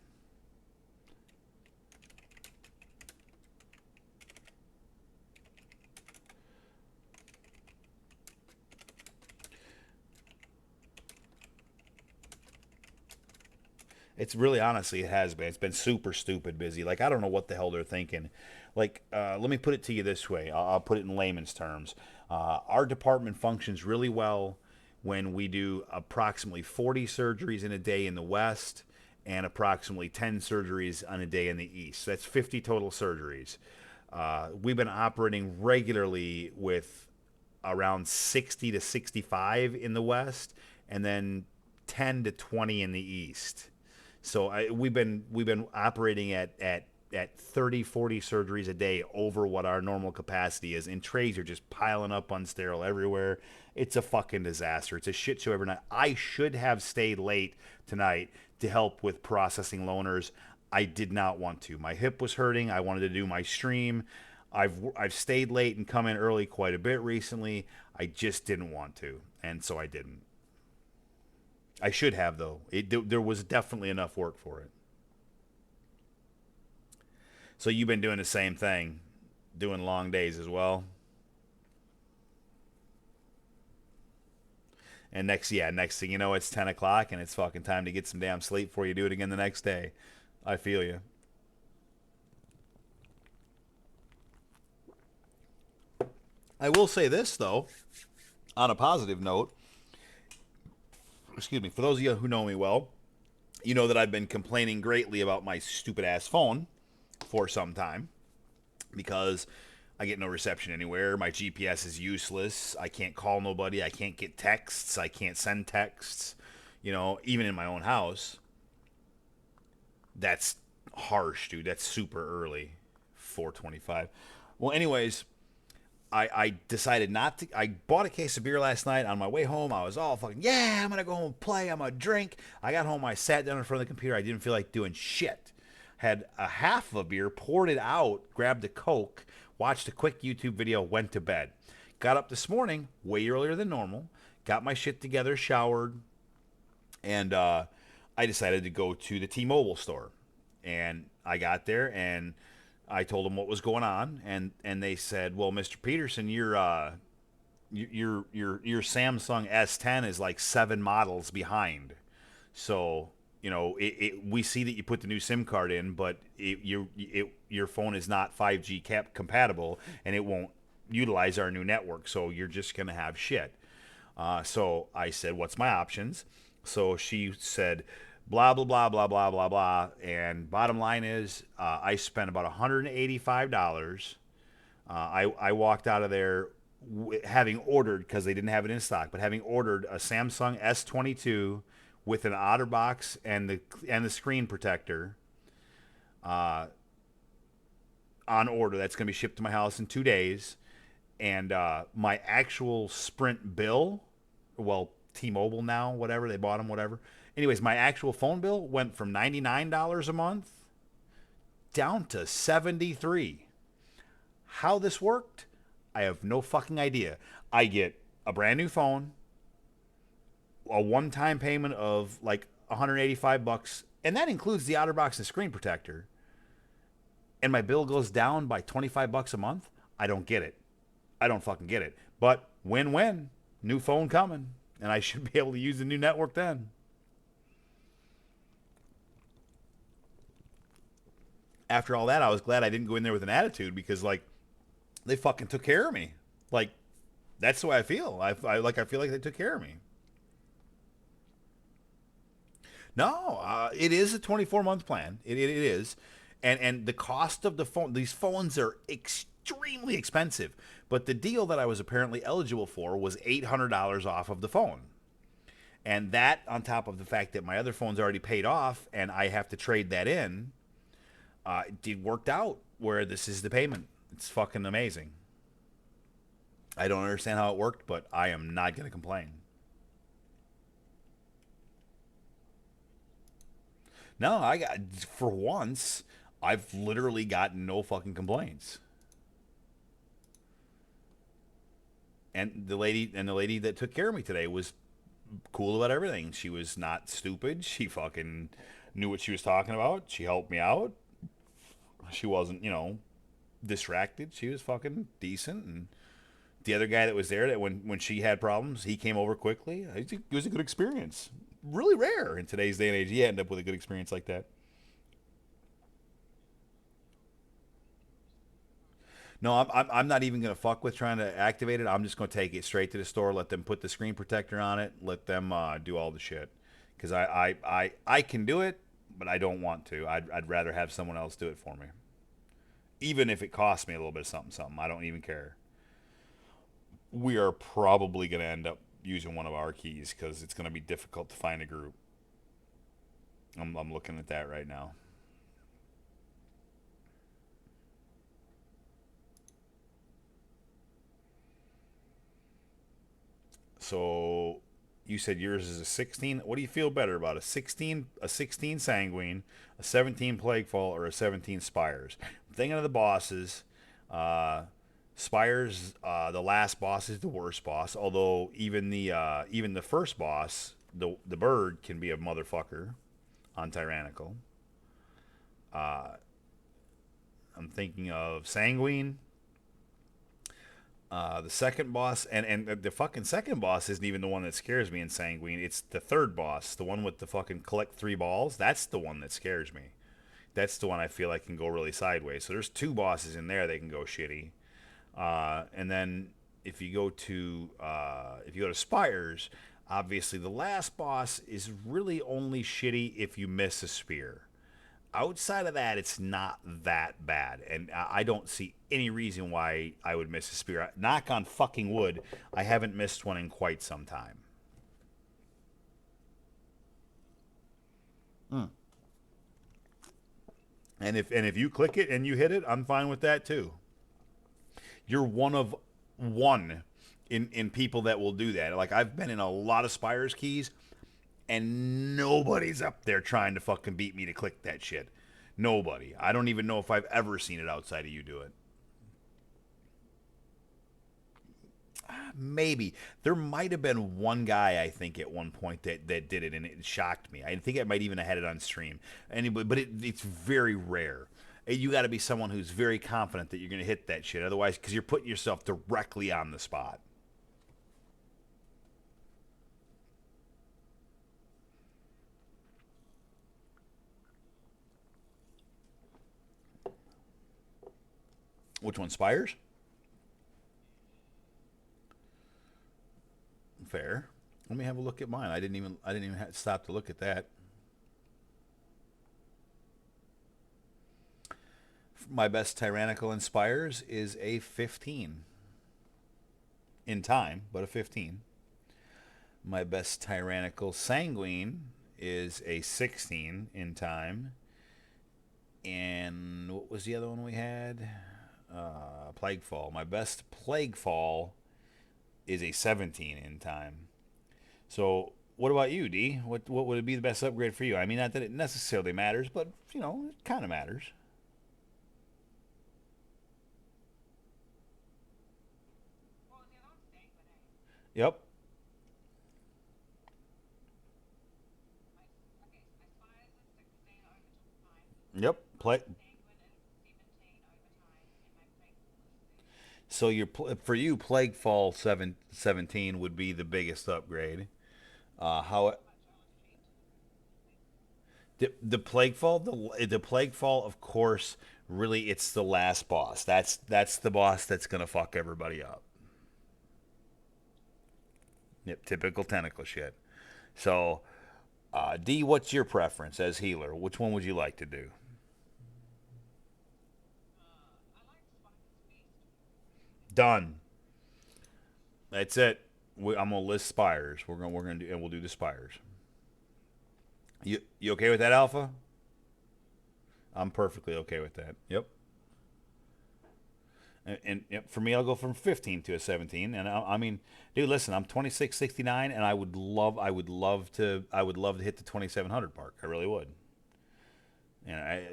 It's really, honestly, it has been. It's been super stupid busy. Like, I don't know what the hell they're thinking. Like, let me put it to you this way. I'll put it in layman's terms. Our department functions really well when we do approximately 40 surgeries in a day in the West and approximately 10 surgeries on a day in the East. That's 50 total surgeries. We've been operating regularly with around 60 to 65 in the West and then 10 to 20 in the East. So we've been operating at 30, 40 surgeries a day over what our normal capacity is, and trays are just piling up unsterile everywhere. It's a fucking disaster. It's a shit show every night. I should have stayed late tonight to help with processing loaners. I did not want to. My hip was hurting. I wanted to do my stream. I've stayed late and come in early quite a bit recently. I just didn't want to, and so I didn't. I should have though. There was definitely enough work for it. So you've been doing the same thing, doing long days as well. And next thing you know, it's 10 o'clock and it's fucking time to get some damn sleep before you do it again the next day. I feel you. I will say this though, on a positive note. Excuse me. For those of you who know me well, you know that I've been complaining greatly about my stupid ass phone for some time because I get no reception anywhere. My GPS is useless. I can't call nobody. I can't get texts. I can't send texts. You know, even in my own house. That's harsh, dude. That's super early. 4:25. Well, anyways, I decided not to. I bought a case of beer last night. On my way home, I was all fucking, yeah, I'm going to go home and play. I'm going to drink. I got home. I sat down in front of the computer. I didn't feel like doing shit. Had a half of a beer, poured it out, grabbed a Coke, watched a quick YouTube video, went to bed. Got up this morning way earlier than normal. Got my shit together, showered, and I decided to go to the T-Mobile store. And I got there and I told them what was going on, and they said, "Well, Mr. Peterson, your Samsung S10 is like 7 models behind. So, you know, we see that you put the new SIM card in, but your phone is not 5G compatible, and it won't utilize our new network. So you're just gonna have shit." So I said, "What's my options?" So she said, blah blah blah blah blah blah blah. And bottom line is, I spent about $185. I walked out of there having ordered, because they didn't have it in stock, but having ordered a Samsung S22 with an OtterBox and the screen protector on order. That's going to be shipped to my house in 2 days. And my actual Sprint bill, well, T-Mobile now, whatever, they bought them, whatever. Anyways, my actual phone bill went from $99 a month down to $73. How this worked, I have no fucking idea. I get a brand new phone, a one-time payment of like $185, and that includes the OtterBox and screen protector, and my bill goes down by $25 a month. I don't get it. I don't fucking get it. But win-win. New phone coming, and I should be able to use the new network then. After all that, I was glad I didn't go in there with an attitude, because like they fucking took care of me. Like, that's the way I feel. I feel like they took care of me. No, it is a 24-month plan. It is, and the cost of the phone. These phones are extremely expensive, but the deal that I was apparently eligible for was $800 off of the phone, and that on top of the fact that my other phone's already paid off, and I have to trade that in. It worked out where this is the payment. It's fucking amazing. I don't understand how it worked, but I am not going to complain. No, for once, I've literally got no fucking complaints. And the lady that took care of me today was cool about everything. She was not stupid. She fucking knew what she was talking about. She helped me out. She wasn't, distracted. She was fucking decent. And the other guy that was there, that when she had problems, he came over quickly. It was a good experience. Really rare in today's day and age. You end up with a good experience like that. No, I'm not even going to fuck with trying to activate it. I'm just going to take it straight to the store, let them put the screen protector on it, let them do all the shit. Because I can do it, but I don't want to. I'd rather have someone else do it for me. Even if it costs me a little bit of something, something. I don't even care. We are probably going to end up using one of our keys, because it's going to be difficult to find a group. I'm looking at that right now. So you said yours is a 16. What do you feel better about, a 16 sanguine, a 17 plaguefall, or a 17 spires? I'm thinking of the bosses. Spires, the last boss is the worst boss. Although even the first boss, the bird, can be a motherfucker on tyrannical. I'm thinking of sanguine. The second boss, and the fucking second boss isn't even the one that scares me in Sanguine. It's the third boss, the one with the fucking collect 3 balls. That's the one that scares me. That's the one I feel like can go really sideways. So there's 2 bosses in there that can go shitty. And then if you go to Spires, obviously the last boss is really only shitty if you miss a spear. Outside of that, it's not that bad, and I don't see any reason why I would miss a spear. Knock on fucking wood, I haven't missed one in quite some time. And if you click it and you hit it, I'm fine with that too. You're one of one in people that will do that. Like I've been in a lot of Spires keys, and nobody's up there trying to fucking beat me to click that shit. Nobody. I don't even know if I've ever seen it outside of you do it. Maybe there might have been one guy I think at one point that did it, and it shocked me. I think I might even have had it on stream. Anybody, but it's very rare. You got to be someone who's very confident that you're going to hit that shit. Otherwise, because you're putting yourself directly on the spot. Which one, Spires? Fair. Let me have a look at mine. I didn't even stop to look at that. My best tyrannical inspires is a 15 in time, but a 15. My best tyrannical sanguine is a 16 in time. And what was the other one we had? Plaguefall. My best Plaguefall is a 17 in time. So, what about you, D? What would be the best upgrade for you? I mean, not that it necessarily matters, but it kind of matters. Yep. Yep. So for you, Plaguefall 17 would be the biggest upgrade. How the Plaguefall, the Plaguefall, of course, really it's the last boss. That's the boss that's gonna fuck everybody up. Yep, typical tentacle shit. So, D, what's your preference as healer? Which one would you like to do? Done. That's it. I'm gonna list spires. We're gonna do, and we'll do the spires. You okay with that, Alpha? I'm perfectly okay with that. Yep. And yep, for me, I'll go from 15 to a 17. And I mean, dude, listen, I'm 2669, and I would love to hit the 2700 mark. I really would. And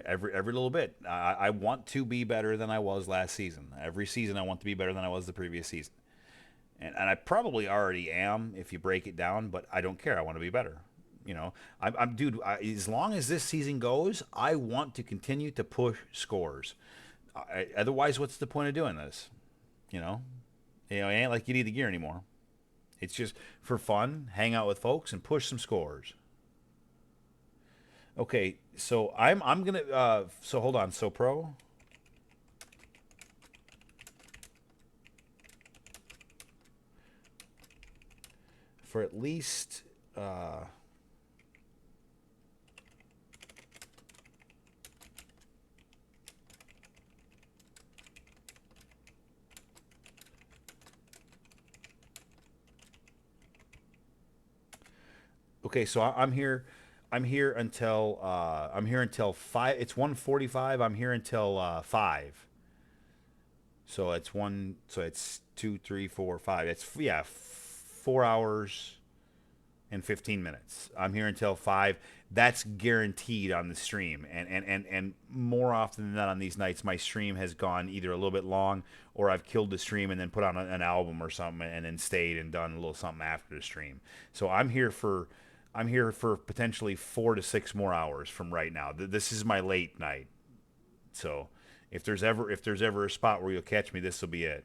every little bit. I want to be better than I was last season. Every season, I want to be better than I was the previous season. And I probably already am if you break it down, but I don't care. I want to be better. Dude. As long as this season goes, I want to continue to push scores. Otherwise, what's the point of doing this? You know, it ain't like you need the gear anymore. It's just for fun, hang out with folks, and push some scores. Okay, so I'm gonna so hold on. So pro, for at least okay, so I'm here. I'm here until 5. It's 1:45. I'm here until 5. So it's one. So it's 2, 3, 4, 5. It's 4 hours and 15 minutes. I'm here until 5. That's guaranteed on the stream. And more often than not on these nights, my stream has gone either a little bit long, or I've killed the stream and then put on an album or something and then stayed and done a little something after the stream. So I'm here for potentially 4 to 6 more hours from right now. This is my late night. So if there's ever a spot where you'll catch me, this will be it.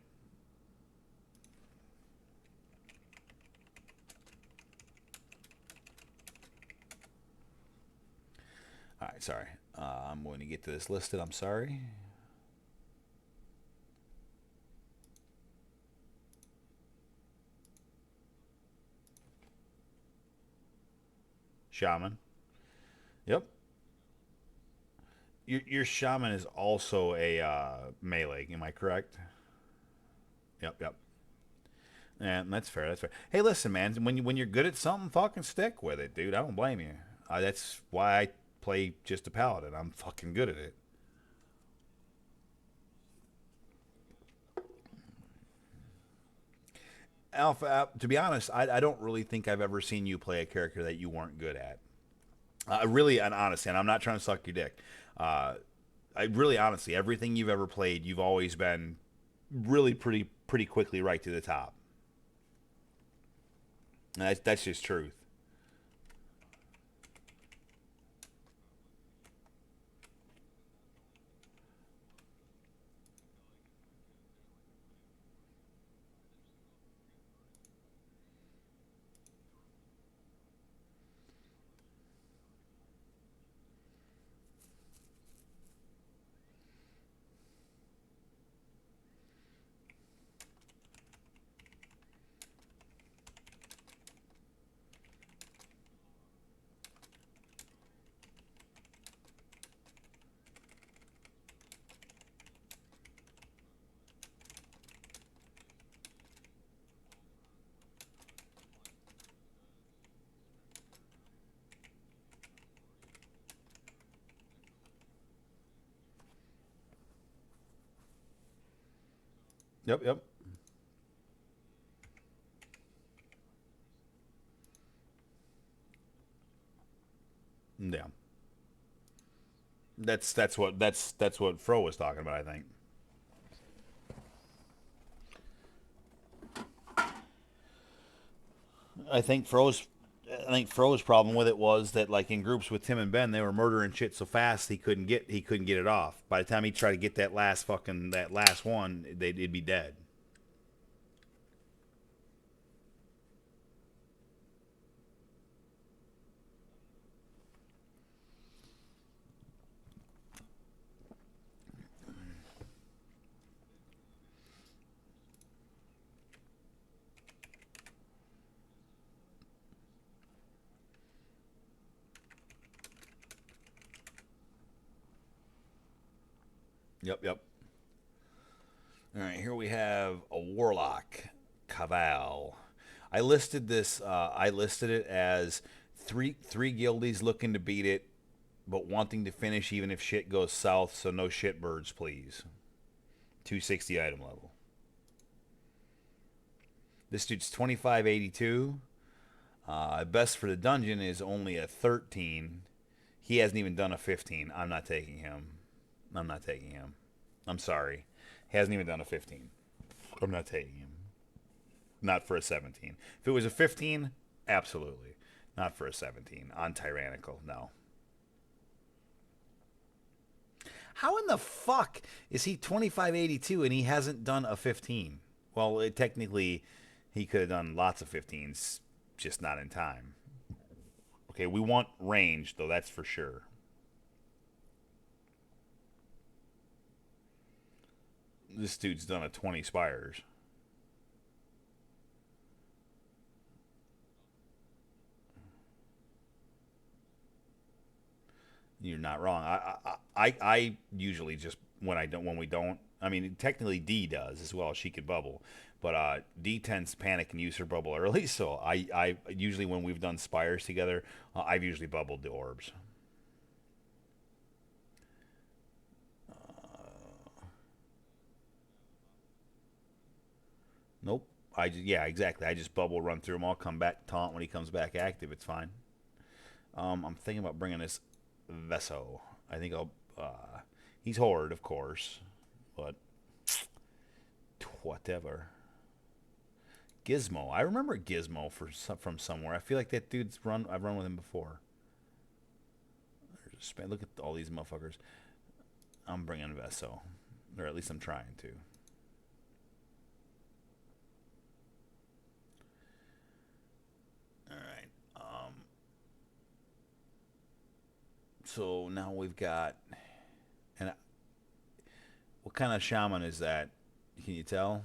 All right, sorry. I'm going to get to this listed. I'm sorry. Shaman. Yep. Your shaman is also a melee. Am I correct? Yep. Yep. And that's fair. That's fair. Hey, listen, man. When you're good at something, fucking stick with it, dude. I don't blame you. That's why I play just a paladin. I'm fucking good at it. Alpha, to be honest, I don't really think I've ever seen you play a character that you weren't good at. Really, and honestly, and I'm not trying to suck your dick. Uh, I really, honestly, everything you've ever played, you've always been really pretty quickly right to the top. And that's just truth. Yep, yep. Yeah. That's what Fro was talking about, I think. I think Fro's I think Fro's problem with it was that like in groups with Tim and Ben, they were murdering shit so fast he couldn't get it off. By the time he tried to get that last one, it'd be dead. Yep, yep. All right, here we have a warlock, Caval. I listed it as three guildies looking to beat it, but wanting to finish even if shit goes south. So no shit birds, please. 260 item level. This dude's 2582. Best for the dungeon is only a 13. He hasn't even done a 15. I'm not taking him. I'm not taking him. I'm sorry. He hasn't even done a 15. I'm not taking him. Not for a 17. If it was a 15, absolutely. Not for a 17. On Tyrannical, no. How in the fuck is he 2582 and he hasn't done a 15? Well, technically, he could have done lots of 15s, just not in time. Okay, we want range, though, that's for sure. This dude's done a 20 spires. You're not wrong. I usually just when we don't. I mean, technically D does as well. She could bubble, but D tends to panic and use her bubble early. So I usually when we've done spires together, I've usually bubbled the orbs. Nope. Yeah, exactly. I just bubble run through them all. Come back taunt when he comes back active. It's fine. I'm thinking about bringing this Veso. I think I'll. He's horde, of course, but whatever. Gizmo. I remember Gizmo from somewhere. I feel like that dude's run. I've run with him before. Look at all these motherfuckers. I'm bringing Veso, or at least I'm trying to. All right. So now we've got. And what kind of shaman is that? Can you tell?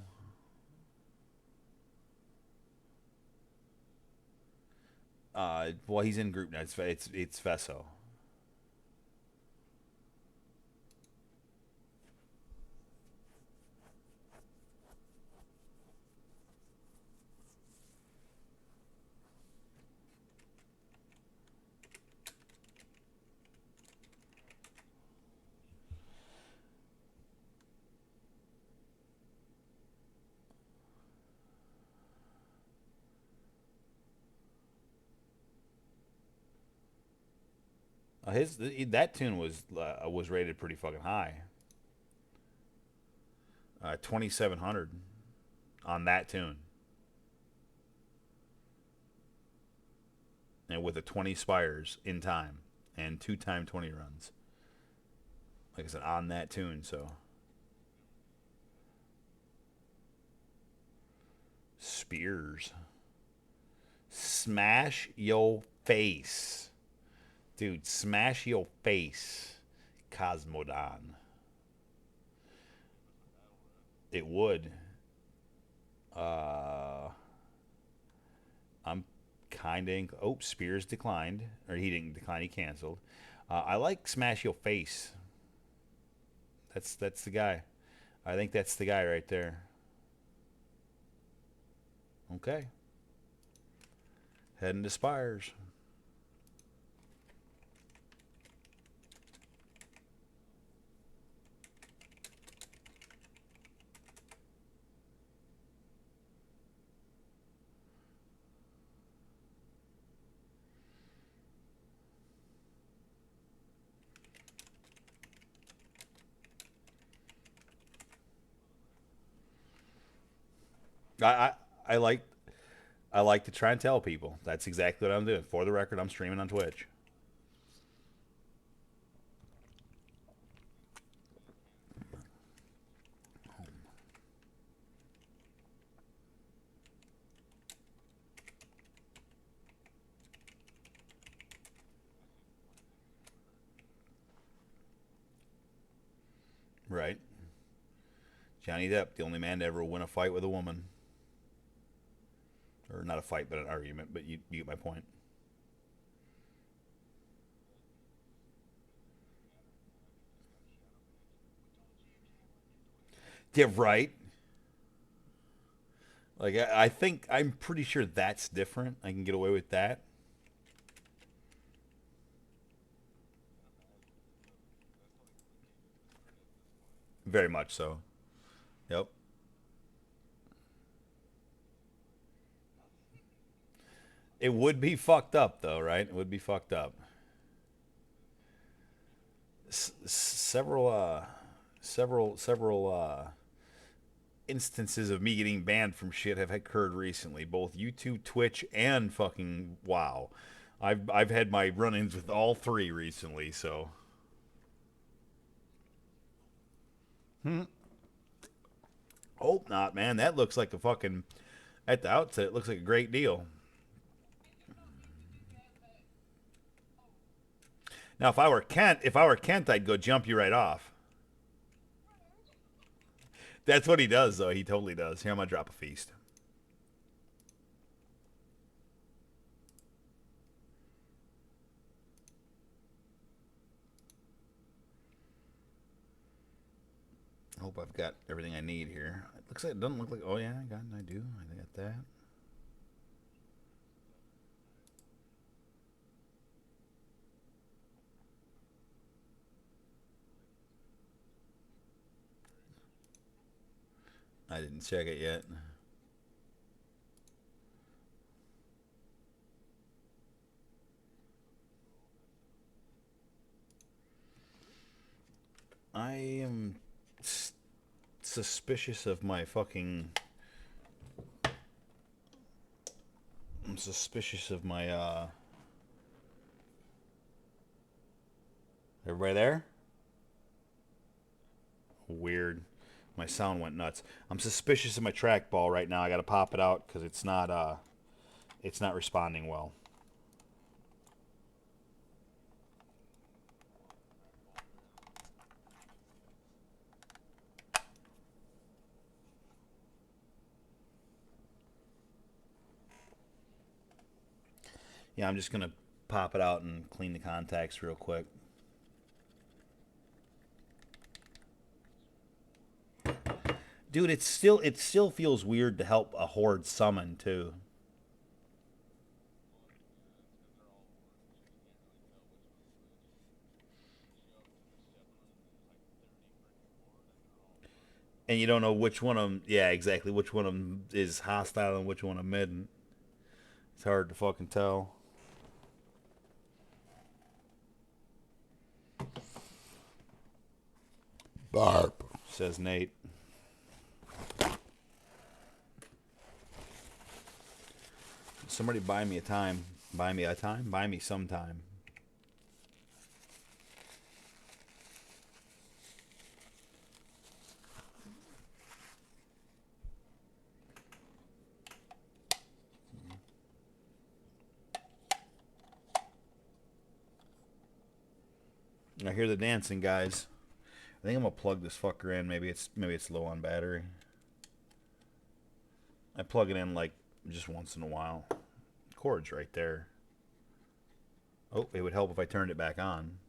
Well, he's in group now. It's Veso. His that tune was rated pretty fucking high. 2,700 on that tune, and with a 20 spires in time and 2 time 20 runs. Like I said, on that tune. So Spears, smash your face, dude. Smash your face, Cosmodon. It would. Uh, I'm kind of. Oh, Spears declined, or he didn't decline. He canceled. I like Smash Your Face. That's the guy. I think that's the guy right there. Okay, heading to Spires. I, I I like I like to try and tell people that's exactly what I'm doing. For the record, I'm streaming on Twitch. Right. Johnny Depp, the only man to ever win a fight with a woman. Or not a fight, but an argument, but you get my point. Yeah, right. Like I think I'm pretty sure that's different. I can get away with that. Very much so. Yep. It would be fucked up though, right? It would be fucked up. Several several instances of me getting banned from shit have occurred recently, both YouTube, Twitch, and fucking WoW. I've had my run-ins with all three recently, so hope not, man. That looks like a fucking at the outset. It looks like a great deal. Now, if I were Kent, I'd go jump you right off. That's what he does, though. He totally does. Here, I'm gonna drop a feast. I hope I've got everything I need here. It looks like it doesn't look like. Oh yeah, I do. I got that. I didn't check it yet. I am suspicious of my fucking. I'm suspicious of my. Everybody there? Weird. My sound went nuts. I'm suspicious of my trackball right now. I got to pop it out because it's not responding well. Yeah, I'm just gonna pop it out and clean the contacts real quick. Dude, it still feels weird to help a horde summon too. And you don't know which one of them. Yeah, exactly. Which one of them is hostile and which one of them isn't. It's hard to fucking tell. Barp, says Nate. Somebody buy me a time. Buy me a time? Buy me some time. I hear the dancing, guys. I think I'm gonna plug this fucker in. Maybe it's low on battery. I plug it in like just once in a while. Cord's right there. Oh, it would help if I turned it back on.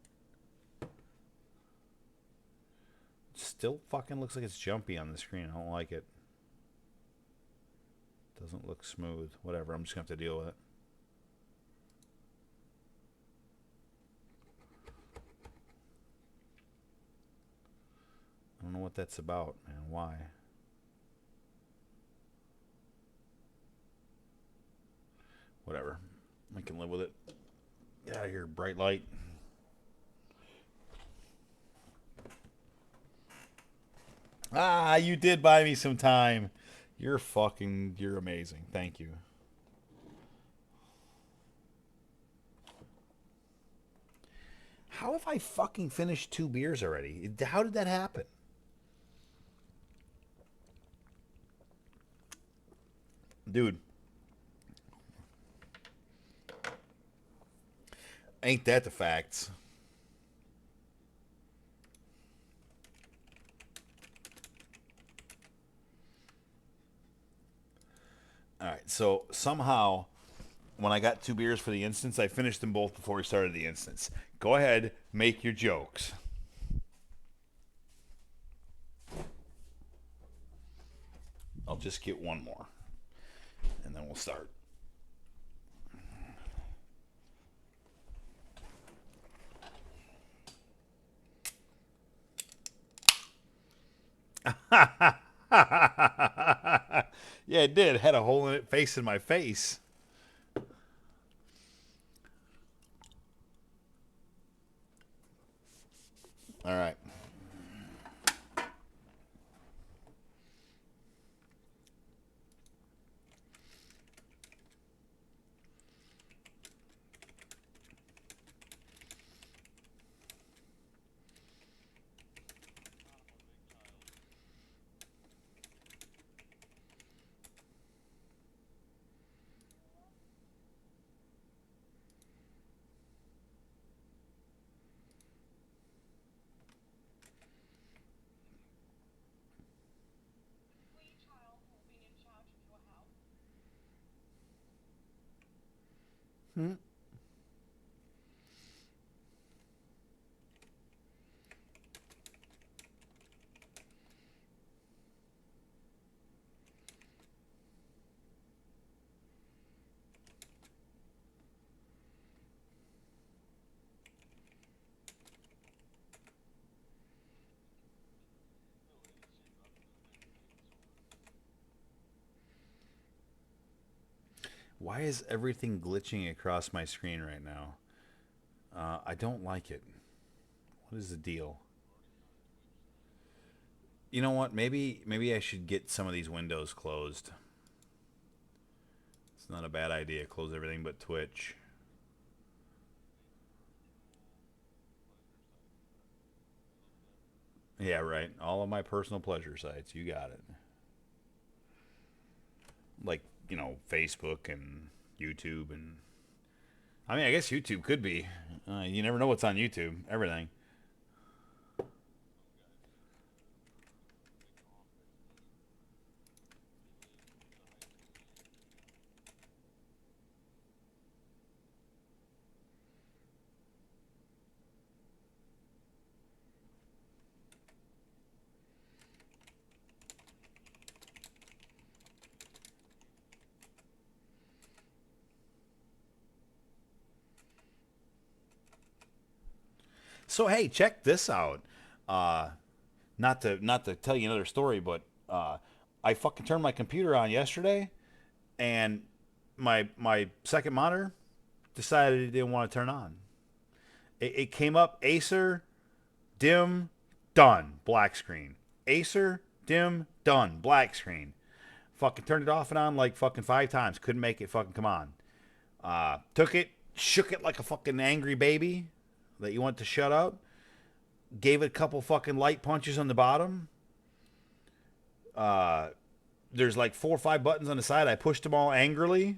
Still fucking looks like it's jumpy on the screen. I don't like it. Doesn't look smooth. Whatever, I'm just gonna have to deal with it. I don't know what that's about, man. Why? Whatever. I can live with it. Get out of here, bright light. Ah, you did buy me some time. You're amazing. Thank you. How have I fucking finished 2 beers already? How did that happen? Dude. Ain't that the facts? All right, so somehow when I got 2 beers for the instance, I finished them both before we started the instance. Go ahead, make your jokes. I'll just get one more, and then we'll start. Yeah, it did. It had a hole in it facing my face. All right. Hmm. Why is everything glitching across my screen right now? I don't like it. What is the deal? You know what? Maybe I should get some of these windows closed. It's not a bad idea. Close everything but Twitch. Yeah, right. All of my personal pleasure sites. You got it. Like, Facebook and YouTube and I mean, I guess YouTube could be. You never know what's on YouTube. Everything. So hey, check this out. Uh, not to tell you another story, but I fucking turned my computer on yesterday, and my second monitor decided it didn't want to turn on. It came up Acer dim done black screen. Acer dim done black screen. Fucking turned it off and on like fucking 5 times. Couldn't make it fucking come on. Took it, shook it like a fucking angry baby that you want to shut up. Gave it a couple fucking light punches on the bottom. Uh, there's like 4 or 5 buttons on the side. I pushed them all angrily,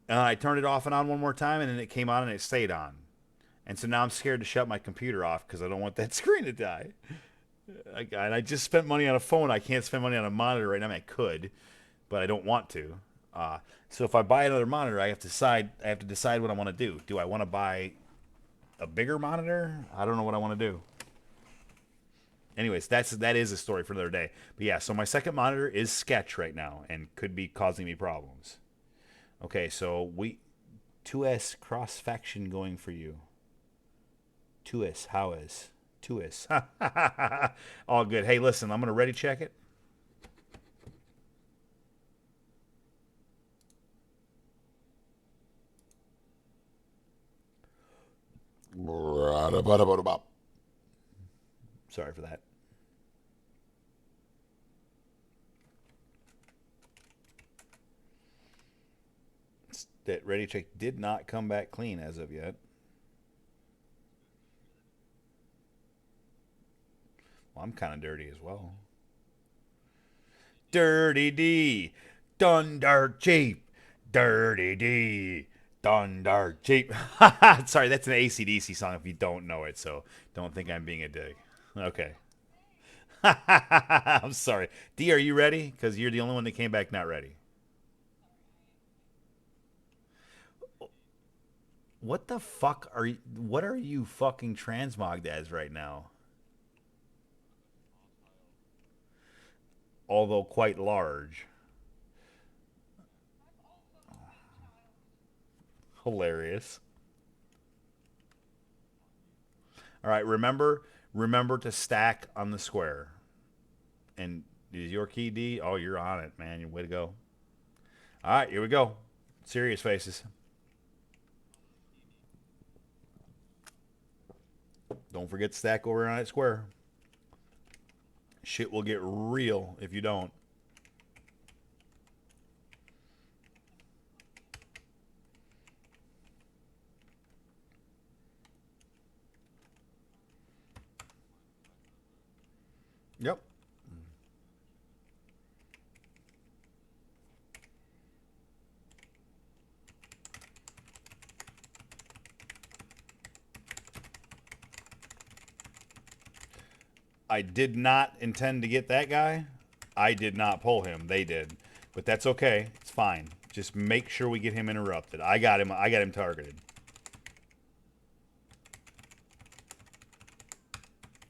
and I turned it off and on one more time, and then it came on and it stayed on. And so now I'm scared to shut my computer off because I don't want that screen to die. And I just spent money on a phone. I can't spend money on a monitor right now. I mean, I could, but I don't want to. So if I buy another monitor, I have to decide. I have to decide what I want to do. Do I want to buy a bigger monitor? I don't know what I want to do. Anyways, that is a story for another day. But yeah, so my second monitor is sketch right now and could be causing me problems. Okay, so we 2S cross faction going for you. 2S, how is 2S? All good. Hey, listen, I'm gonna ready check it. Sorry for that. That ready check did not come back clean as of yet. Well, I'm kind of dirty as well. Dirty D, Dundar Jeep, Dirty D, Dundar Jeep. Sorry, that's an AC/DC song if you don't know it, so don't think I'm being a dick. Okay. I'm sorry. D, are you ready? Because you're the only one that came back not ready. What the fuck are you? What are you fucking transmogged as right now? Although quite large. Hilarious. All right, remember to stack on the square. And is your key D? Oh, you're on it, man. Way to go. All right, here we go. Serious faces. Don't forget to stack over on that square. Shit will get real if you don't. Yep. I did not intend to get that guy. I did not pull him. They did. But that's okay. It's fine. Just make sure we get him interrupted. I got him. I got him targeted.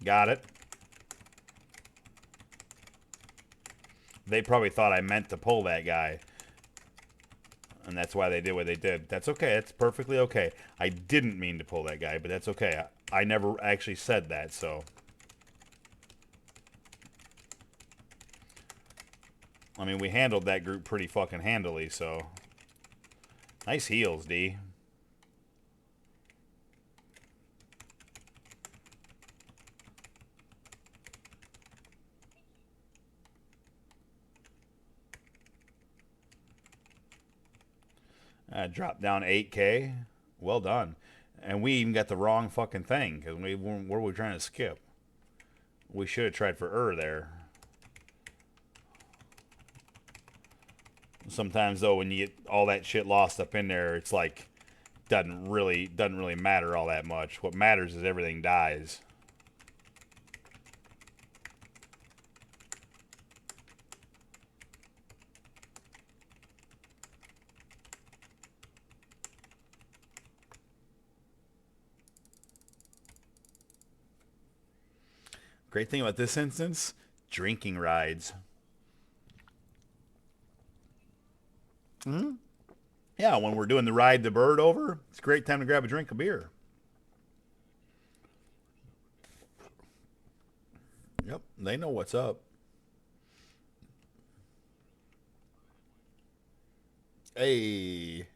Got it. They probably thought I meant to pull that guy. And that's why they did what they did. That's okay. That's perfectly okay. I didn't mean to pull that guy, but that's okay. I never actually said that, so... I mean, we handled that group pretty fucking handily, so... Nice heals, D. Dropped down 8K. Well done. And we even got the wrong fucking thing, because what were we trying to skip? We should have tried for there. Sometimes though, when you get all that shit lost up in there, it's like doesn't really matter all that much. What matters is everything dies. Great thing about this instance, drinking rides. Hmm? Yeah, when we're doing the ride the bird over, it's a great time to grab a drink of beer. Yep, they know what's up. Hey.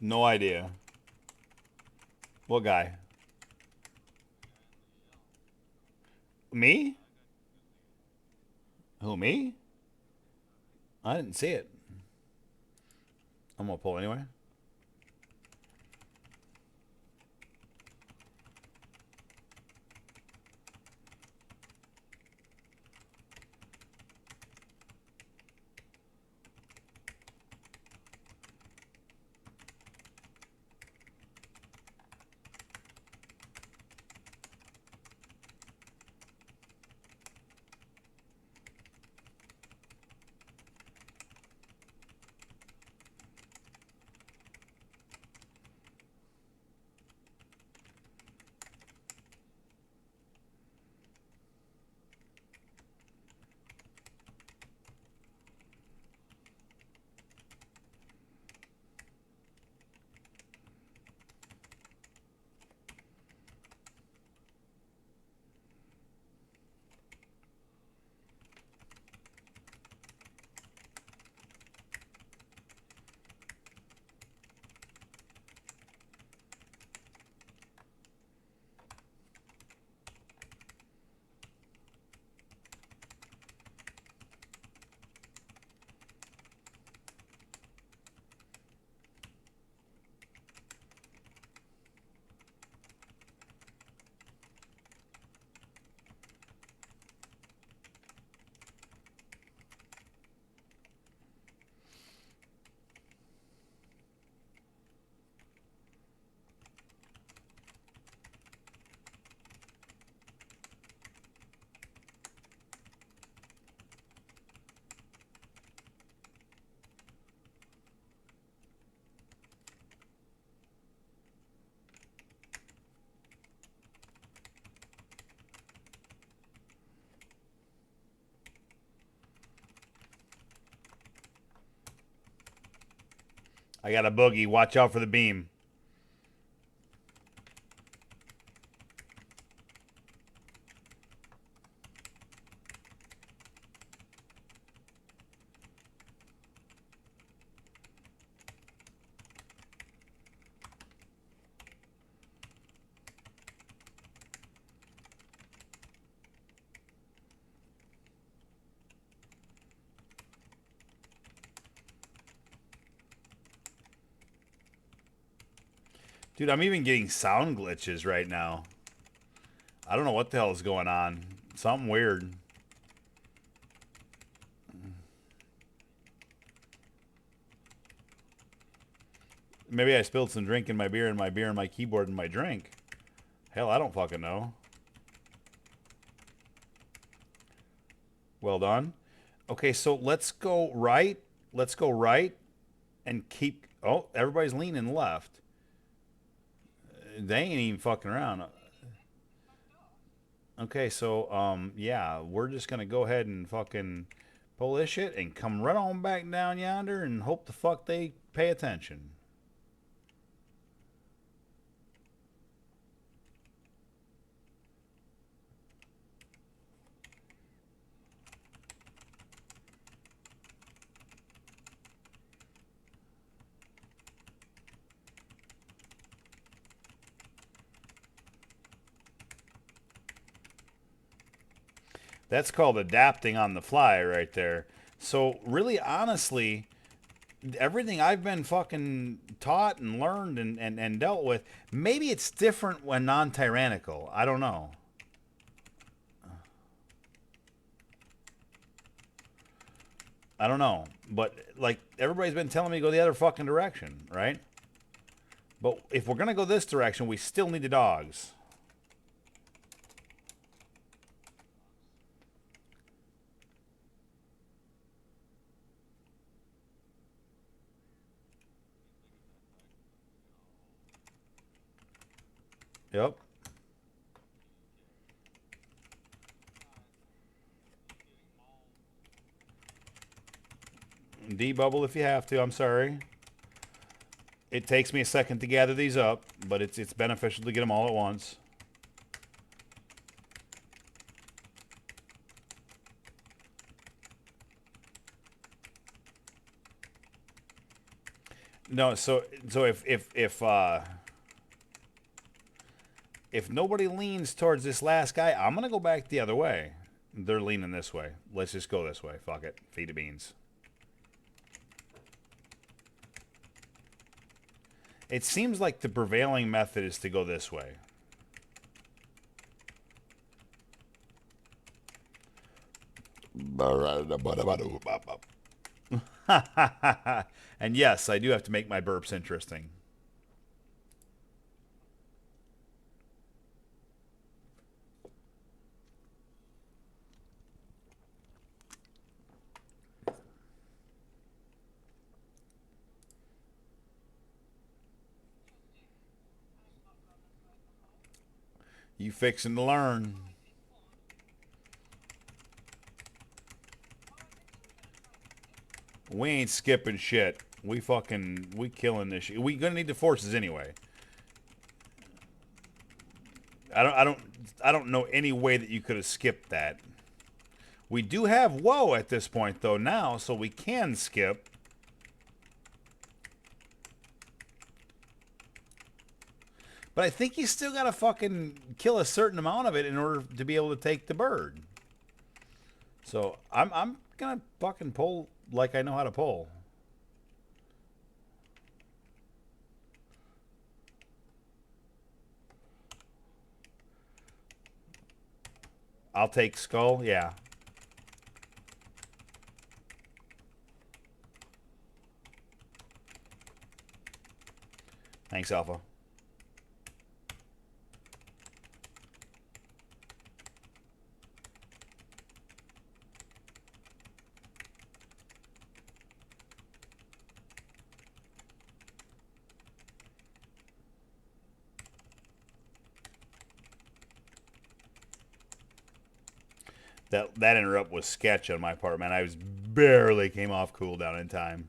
No idea. What guy? Me? Who, me? I didn't see it. I'm gonna pull anyway. I got a boogie. Watch out for the beam. Dude, I'm even getting sound glitches right now. I don't know what the hell is going on. Something weird. Maybe I spilled some drink in my beer and my beer and my keyboard and my drink. Hell, I don't fucking know. Well done. Okay, so let's go right. Let's go right and keep... Oh, everybody's leaning left. They ain't even fucking around. Okay, so, yeah, we're just gonna go ahead and fucking pull this shit and come right on back down yonder and hope the fuck they pay attention. That's called adapting on the fly right there. So really, honestly, everything I've been fucking taught and learned and dealt with, maybe it's different when non-tyrannical. I don't know. I don't know, but like everybody's been telling me to go the other fucking direction, right? But if we're gonna go this direction, we still need the dogs. Yep. D-bubble if you have to. I'm sorry. It takes me a second to gather these up, but it's beneficial to get them all at once. No, so if nobody leans towards this last guy, I'm gonna go back the other way. They're leaning this way. Let's just go this way. Fuck it. Feed the beans. It seems like the prevailing method is to go this way. And yes, I do have to make my burps interesting. You fixing to learn. We ain't skipping shit. We killing this shit. We gonna need the forces anyway. I don't know any way that you could have skipped that. We do have woe at this point though now, so we can skip. But I think you still gotta fucking kill a certain amount of it in order to be able to take the bird. So I'm gonna fucking pull like I know how to pull. I'll take skull, yeah. Thanks, Alpha. That interrupt was sketch on my part, man. I was barely came off cooldown in time.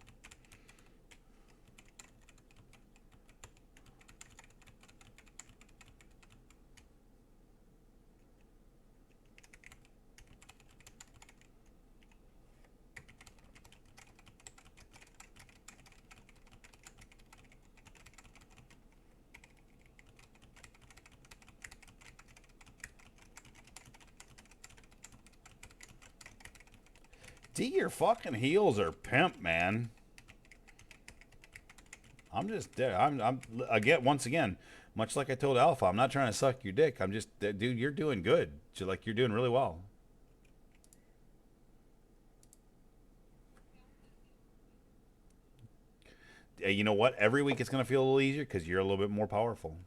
D, your fucking heels are pimp, man. I'm just, I'm again, once again, much like I told Alpha, I'm not trying to suck your dick. I'm just, dude, you're doing good. Like, you're doing really well. You know what? Every week it's going to feel a little easier because you're a little bit more powerful.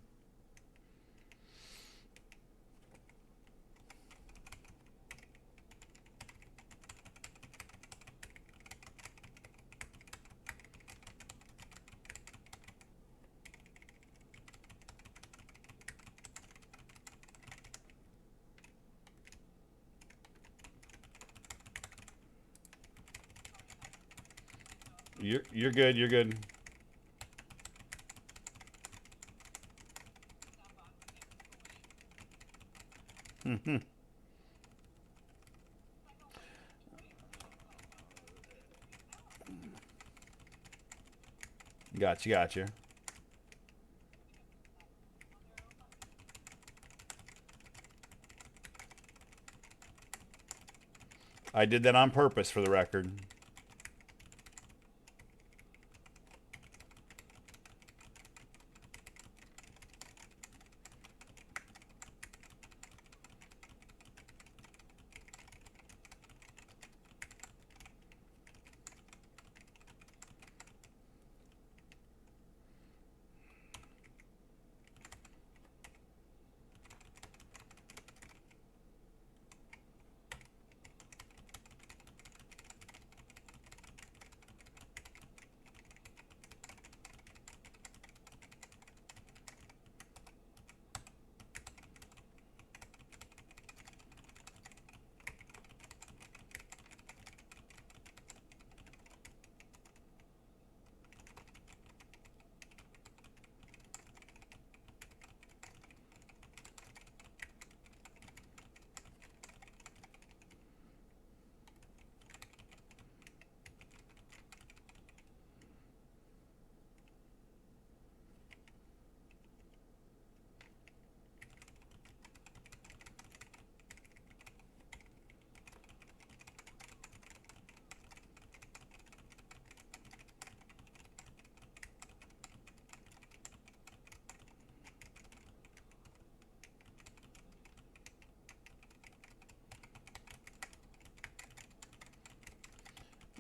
You're good. You're good. Gotcha. Gotcha. I did that on purpose for the record.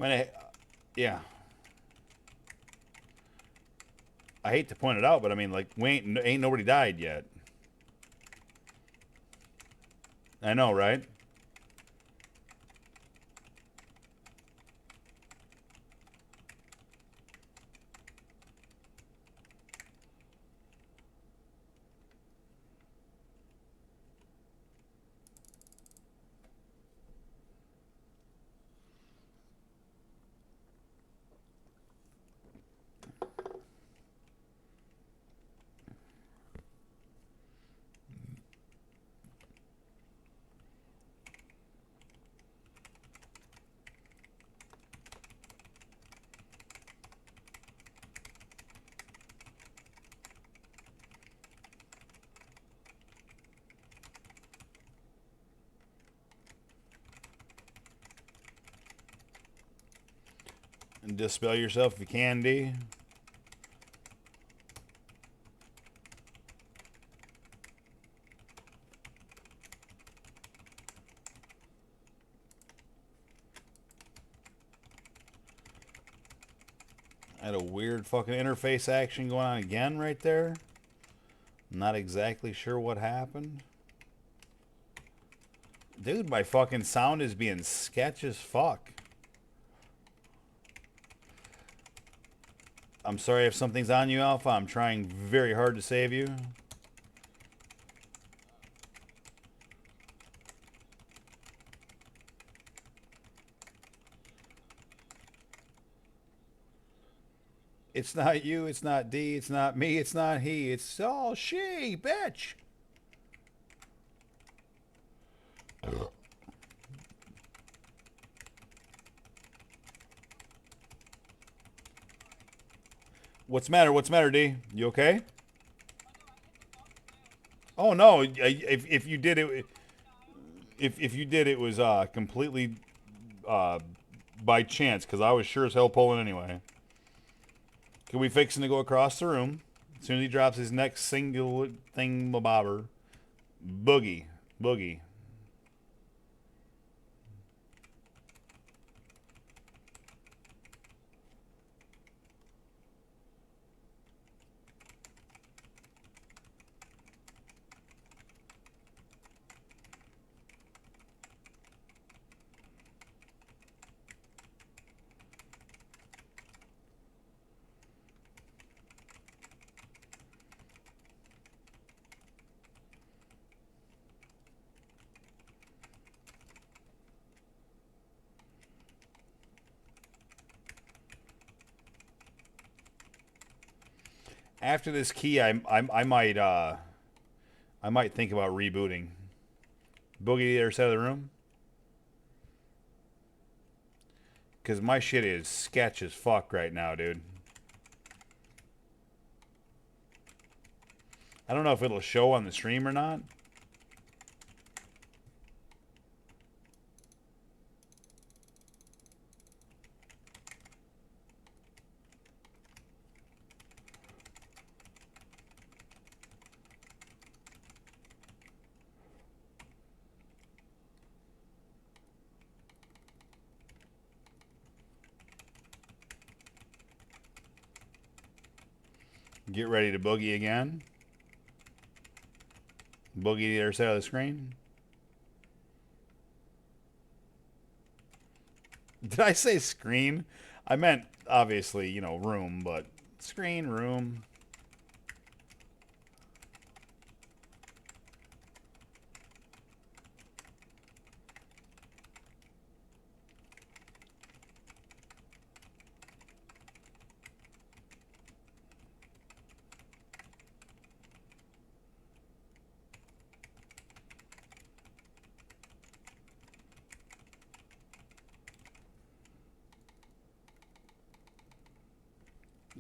I mean, yeah. I hate to point it out, but I mean, like, we ain't nobody died yet. I know, right? And dispel yourself if you can, D. I had a weird fucking interface action going on again right there. Not exactly sure what happened. Dude, my fucking sound is being sketch as fuck. I'm sorry if something's on you, Alpha. I'm trying very hard to save you. It's not you, it's not D, it's not me, it's not he, it's all she, bitch. What's the matter? What's the matter, D? You okay? Oh no! If you did it, if you did it was completely uh, by chance because I was sure as hell pulling anyway. Can we fix him to go across the room? As soon as he drops his next single thing, bobber, boogie, boogie. After this key, I might think about rebooting. Boogie the other side of the room. Because my shit is sketch as fuck right now, dude. I don't know if it'll show on the stream or not. Get ready to boogie again. Boogie the other side of the screen. Did I say screen? I meant, obviously, you know, room, but screen, room.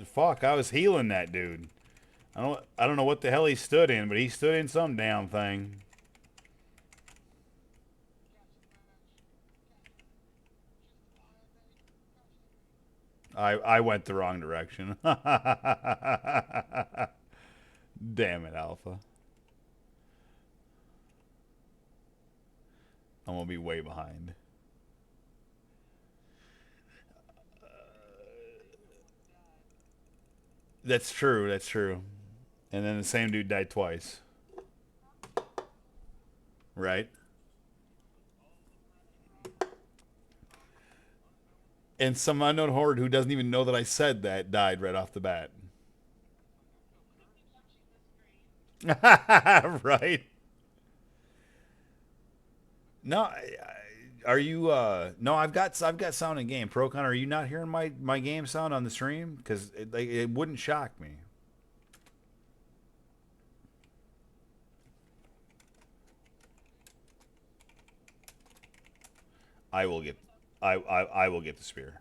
Fuck, I was healing that dude. I don't know what the hell he stood in, but he stood in some damn thing. I went the wrong direction. Damn it, Alpha. I'm gonna be way behind. That's true. That's true. And then the same dude died twice. Right? And some unknown horde who doesn't even know that I said that died right off the bat. Right? No, are you? No, I've got sound in game. Procon, are you not hearing my game sound on the stream? Because it wouldn't shock me. I will get, I will get the spear.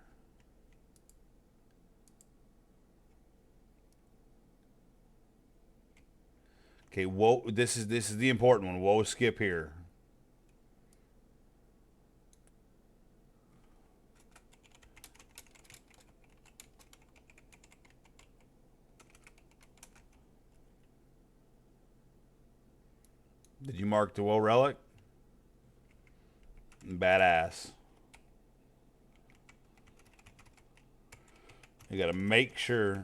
Okay, whoa! This is the important one. Whoa, skip here. Did you mark the whoa relic? Badass. You got to make sure.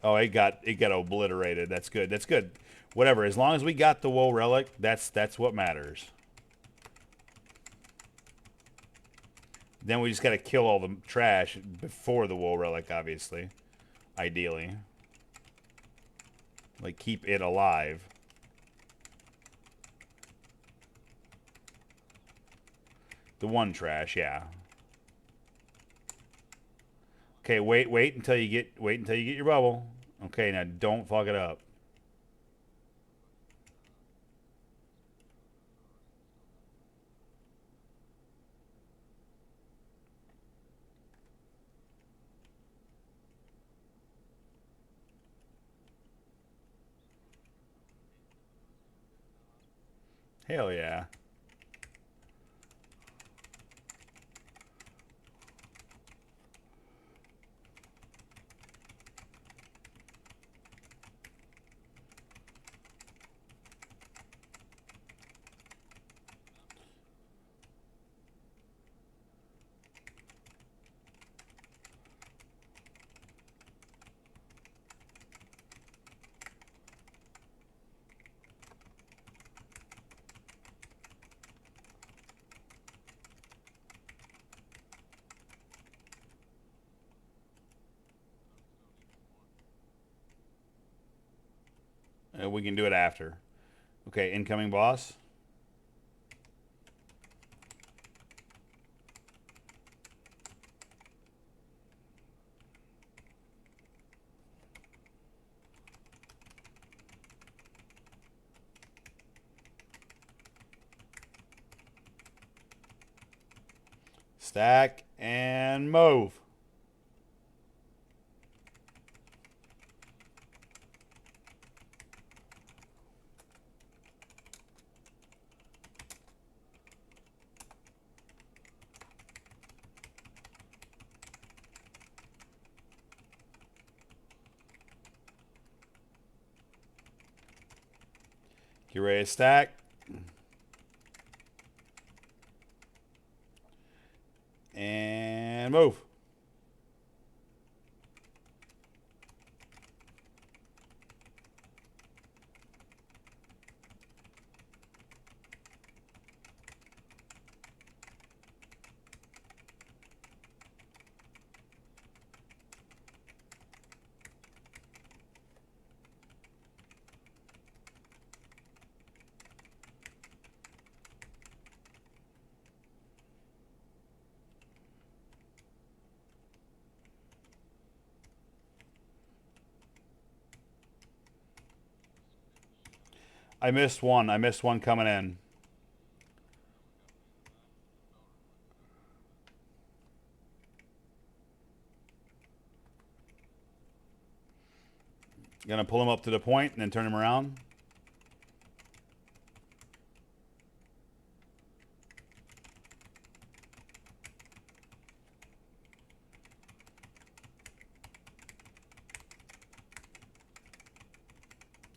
Oh, it got obliterated. That's good. That's good. Whatever. As long as we got the woe relic, that's what matters. Then we just got to kill all the trash before the woe relic, obviously. Ideally. Like, keep it alive. The one trash, yeah. Okay, wait until you get your bubble. Okay, now don't fuck it up. Hell yeah. We can do it after. Okay, incoming boss. Stack and move. Get ready to stack. And move. I missed one. I missed one coming in. Gonna pull him up to the point and then turn him around.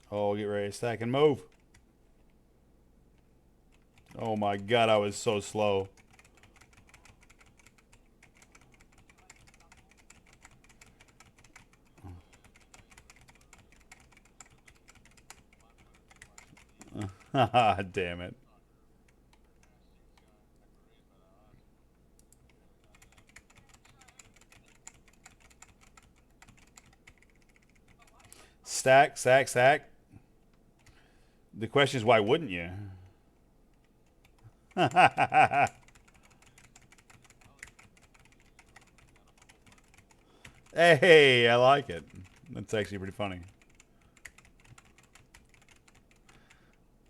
Oh, get ready to stack and move. Oh my god, I was so slow. Damn it. Stack, stack, stack. The question is, why wouldn't you? Hey, I like it. That's actually pretty funny.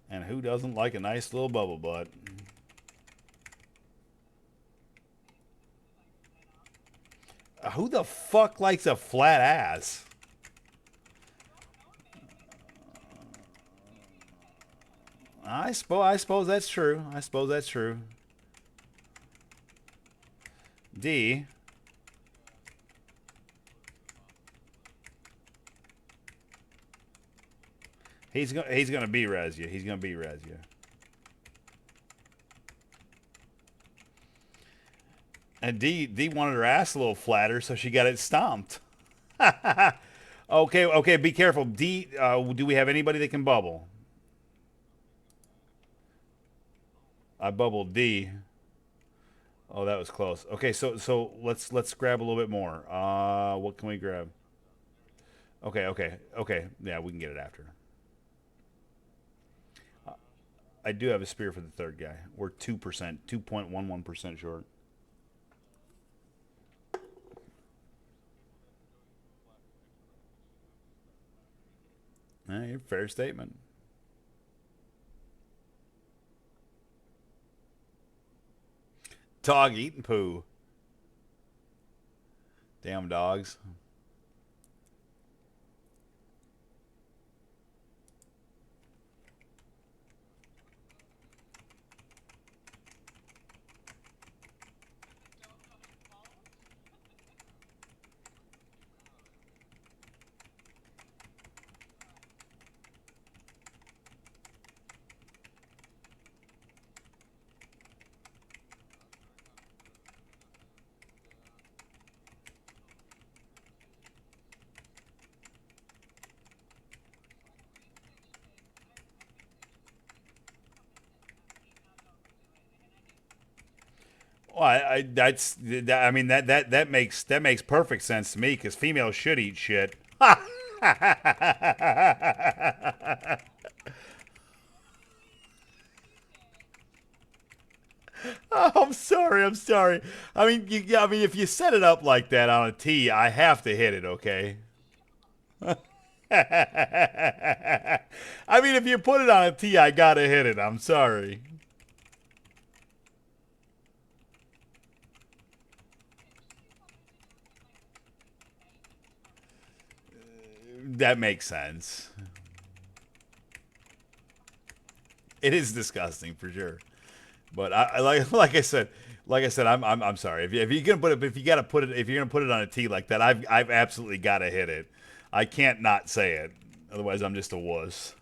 And who doesn't like a nice little bubble butt? Who the fuck likes a flat ass? I suppose that's true. I suppose that's true. D. He's gonna be res you. He's gonna be res you. And D wanted her ass a little flatter, so she got it stomped. Okay. Be careful. D. Do we have anybody that can bubble? I bubbled D. Oh, that was close. Okay, so let's grab a little bit more. What can we grab? Okay. Yeah, we can get it after. I do have a spear for the third guy. We're 2%, 2.11% short. Fair statement. Dog eating poo. Damn dogs. Well, I mean that makes perfect sense to me because females should eat shit. Oh, I'm sorry. I'm sorry. I mean, if you set it up like that on a tee, I have to hit it. Okay. I mean, if you put it on a tee, I gotta hit it. I'm sorry. That makes sense. It is disgusting for sure. But I like I said, I'm sorry. If you're gonna put it, if you gotta put it, if you're gonna put it on a tee like that, I've absolutely gotta hit it. I can't not say it. Otherwise, I'm just a wuss.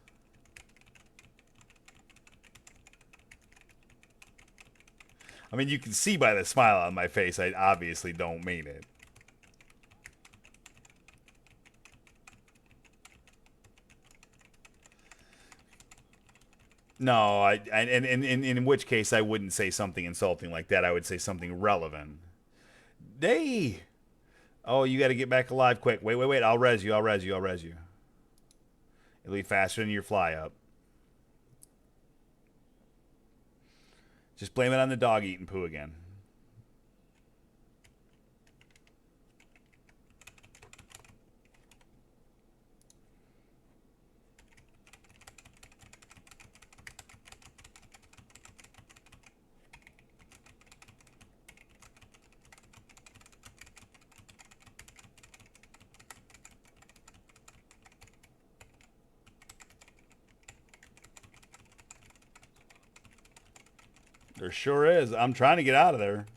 I mean, you can see by the smile on my face, I obviously don't mean it. No, and in which case I wouldn't say something insulting like that. I would say something relevant. Hey, oh, you got to get back alive quick. Wait. I'll res you. I'll res you. It'll be faster than your fly up. Just blame it on the dog eating poo again. There sure is. I'm trying to get out of there.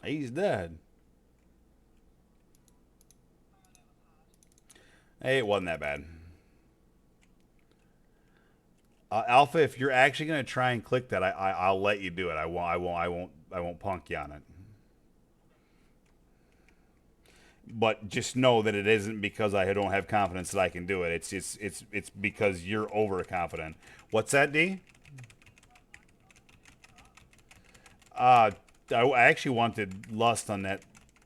He's dead. Hey, it wasn't that bad. Alpha, if you're actually gonna try and click that, I'll let you do it. I won't punk you on it. But just know that it isn't because I don't have confidence that I can do it. It's because you're overconfident. What's that, D? Uh, I actually wanted lust on that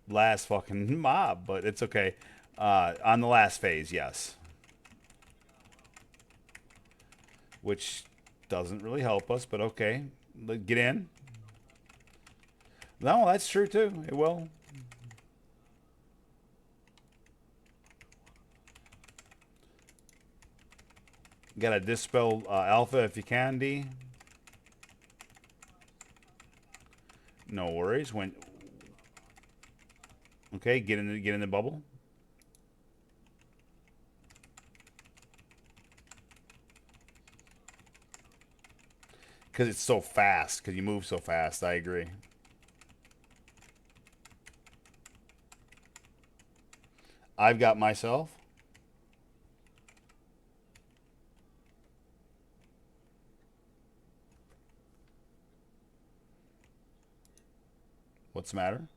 last fucking mob, but it's okay. On the last phase, yes, which doesn't really help us, but okay. Get in. No, that's true too. It will. Gotta dispel alpha if you can, D. No worries. When okay, get in the bubble. Because it's so fast. Because you move so fast. I agree. I've got myself. What's the matter?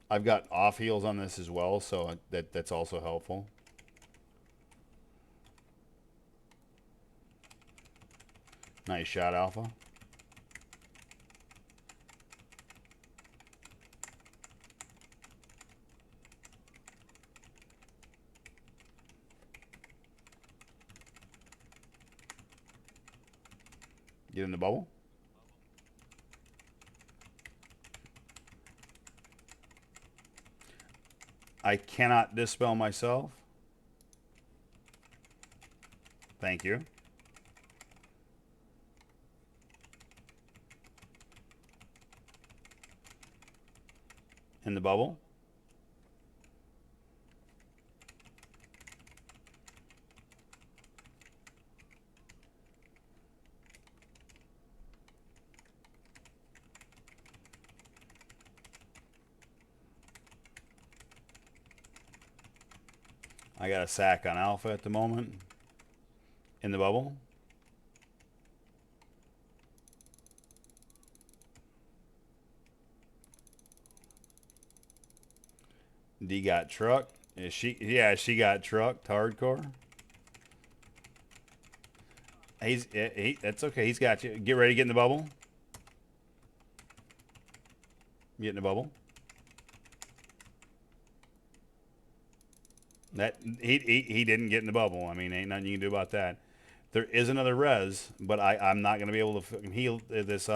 I've got off heels on this as well, so that's also helpful. Nice shot, Alpha. Get in the bubble. I cannot dispel myself. Thank you. In the bubble. I got a sack on Alpha at the moment. In the bubble. D got trucked. Is she? Yeah, she got trucked hardcore. That's okay. He's got you. Get ready to get in the bubble. Get in the bubble. That he didn't get in the bubble. I mean, ain't nothing you can do about that. There is another res, but I'm not gonna be able to heal this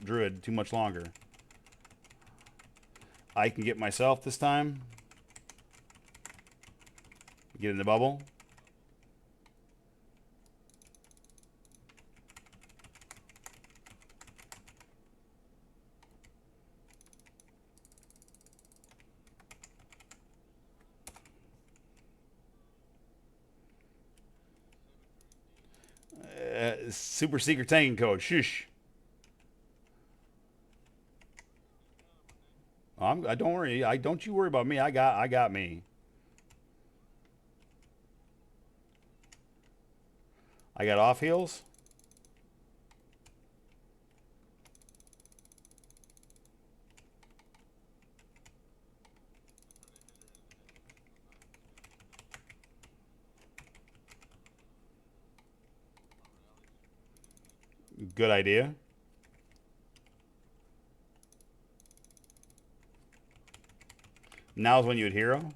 druid too much longer. I can get myself this time. Get in the bubble. Super secret tanking code. Shush. I don't worry. I don't you worry about me. I got me. I got off heels. Good idea. Now's when you would hero.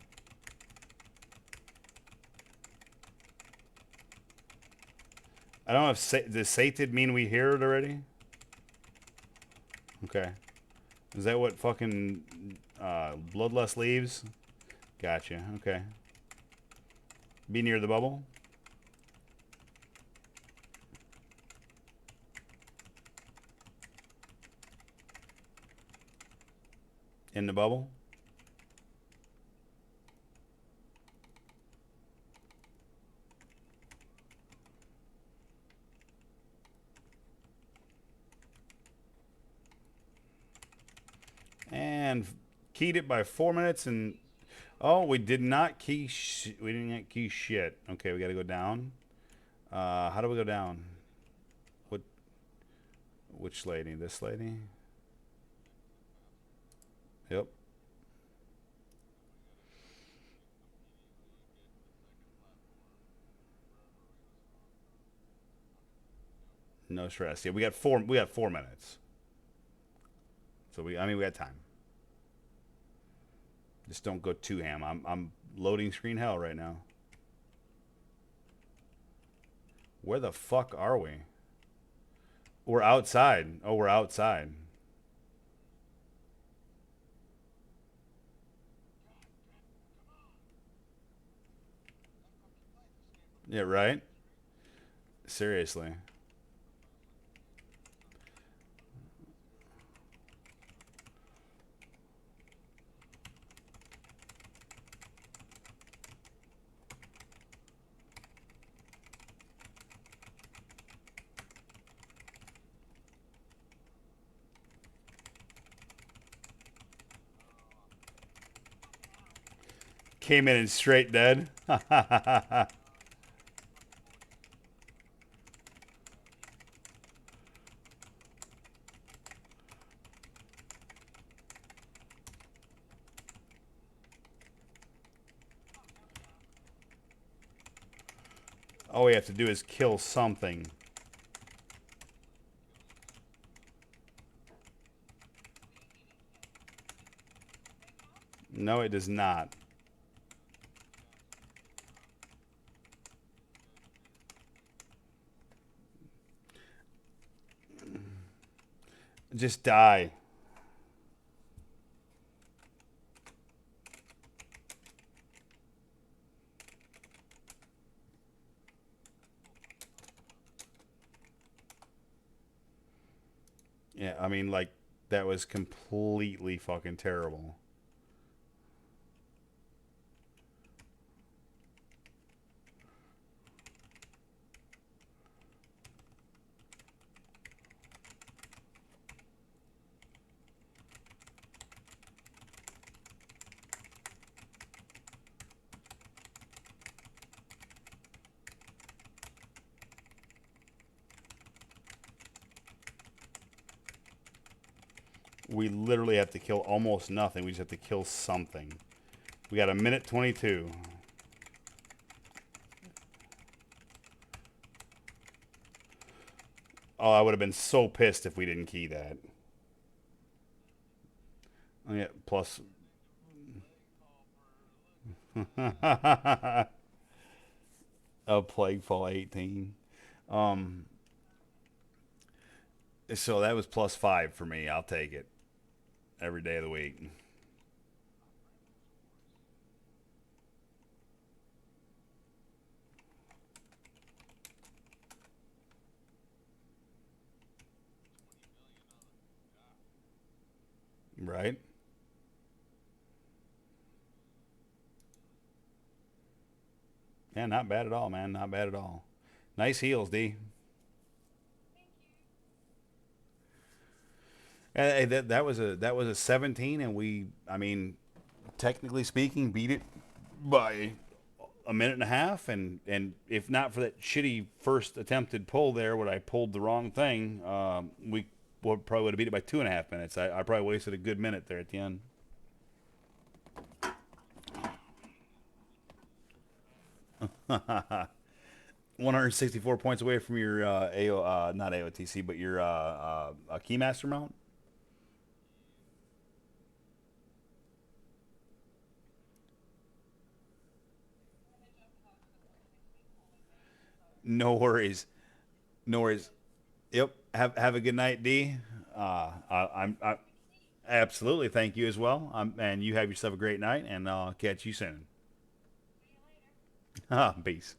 I don't know if does sated mean we hear it already. Okay. Is that what fucking bloodlust leaves? Gotcha. Okay. Be near the bubble. In the bubble. and keyed it by 4 minutes and oh, we did not key. We didn't key shit. Okay, we got to go down. How do we go down? What? Which lady? This lady? Yep. No stress. Yeah, we got 4. We got 4 minutes. So I mean, we got time. Just don't go too ham. I'm loading screen hell right now. Where the fuck are we? We're outside. Oh, we're outside. Yeah, right? Seriously. Came in and straight dead. All we have to do is kill something. No, it does not. Just die. Yeah, I mean, like, that was completely fucking terrible. We literally have to kill almost nothing. We just have to kill something. We got a minute 22. Oh, I would have been so pissed if we didn't key that. Oh, yeah, plus. A plague fall 18. Um, so that was +5 for me. I'll take it every day of the week. Right? Yeah, not bad at all, man. Not bad at all. Nice heels, D. Hey, that was a 17, and we, I mean, technically speaking, beat it by a minute and a half, and if not for that shitty first attempted pull there, where I pulled the wrong thing, we probably would have beat it by 2.5 minutes. I probably wasted a good minute there at the end. 164 points away from your not AOTC, but your Keymaster mount. No worries. No worries. Yep. Have a good night, D. I'm absolutely thank you as well. And you have yourself a great night, and I'll catch you soon. Peace.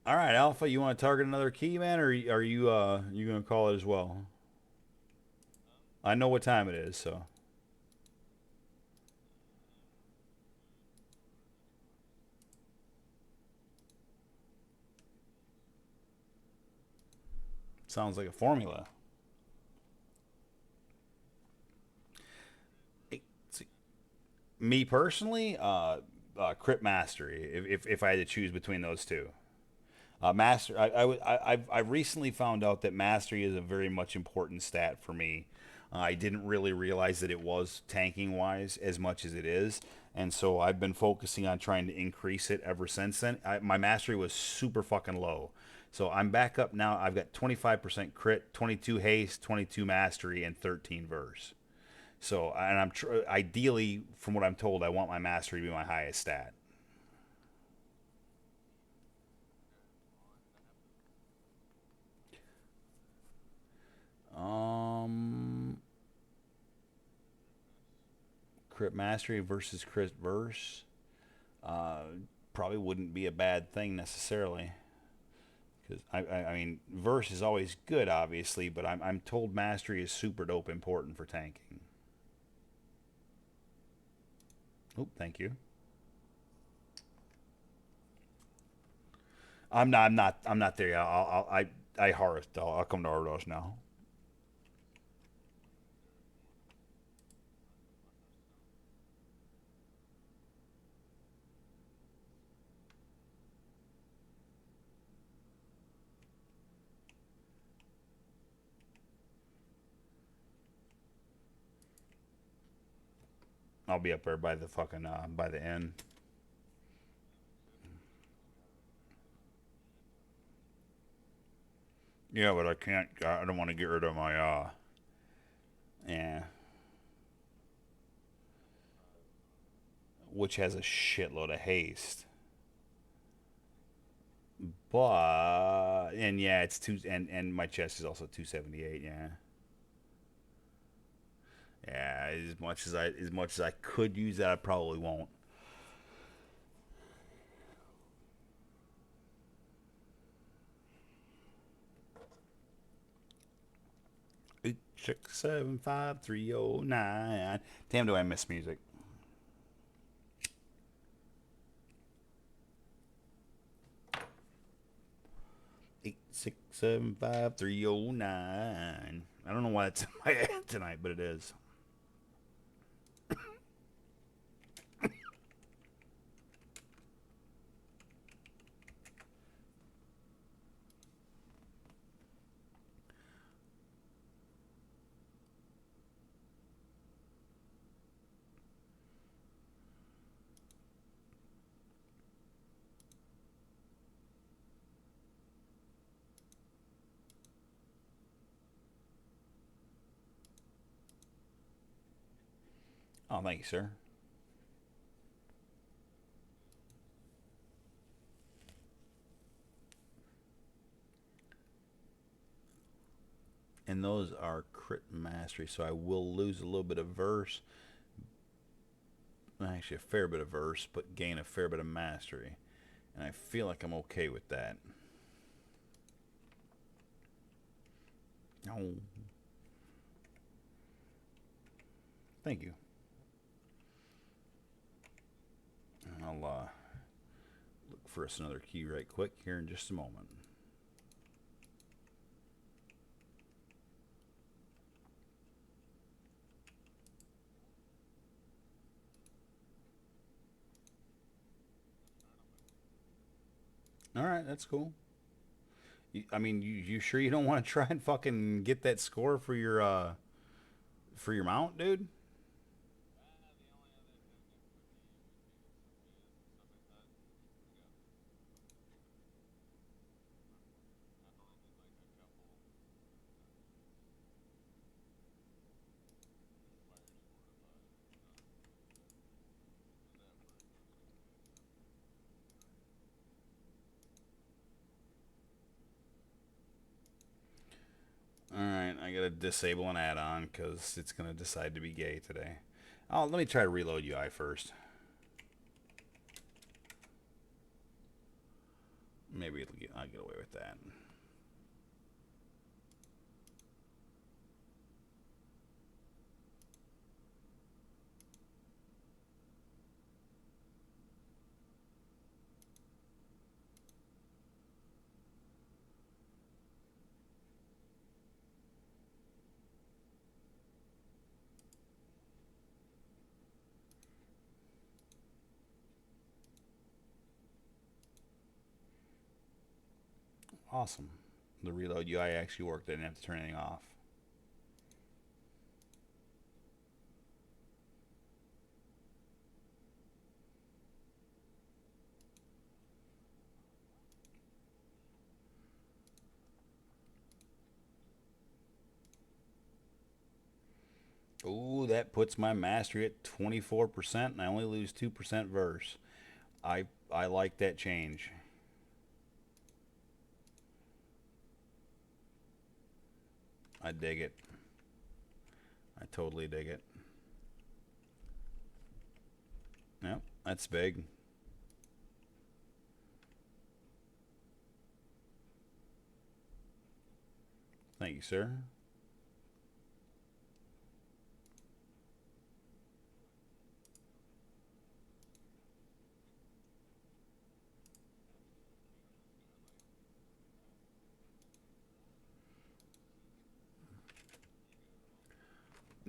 All right, Alpha. You want to target another key, man, or are you gonna call it as well? I know what time it is, so. Sounds like a formula. Me personally, Crit Mastery. If I had to choose between those two, Master. I've recently found out that Mastery is a very much important stat for me. I didn't really realize that it was tanking wise as much as it is, and so I've been focusing on trying to increase it ever since then. My Mastery was super fucking low. So I'm back up now. I've got 25% crit, 22 haste, 22 mastery, and 13 verse. So, and ideally, from what I'm told, I want my mastery to be my highest stat. Um, Crit mastery versus crit verse, uh, probably wouldn't be a bad thing necessarily. Because I mean, verse is always good, obviously, but I'm told mastery is super dope important for tanking. Oh, thank you. I'm not there yet. I harvest. I'll come to Ardos now. I'll be up there by the fucking by the end. Yeah, but I can't. I don't want to get rid of my yeah, which has a shitload of haste. But and yeah, it's two and my chest is also 278. Yeah, yeah. As much as I could use that, I probably won't. 8675309. Damn, do I miss music? 8675309. I don't know why it's in my head tonight, but it is. Oh, thank you, sir. And those are crit mastery, so I will lose a little bit of verse. Actually, a fair bit of verse, but gain a fair bit of mastery. And I feel like I'm okay with that. Oh, thank you. I'll look for us another key right quick here in just a moment. All right, that's cool. I mean, you sure you don't want to try and fucking get that score for your mount, dude? All right, I gotta disable an add-on because it's gonna decide to be gay today. Oh, let me try to reload UI first. Maybe I'll get away with that. Awesome. The reload UI actually worked. I didn't have to turn anything off. Ooh, that puts my mastery at 24%, and I only lose 2% verse. I like that change. I dig it. I totally dig it. Yep, that's big. Thank you, sir.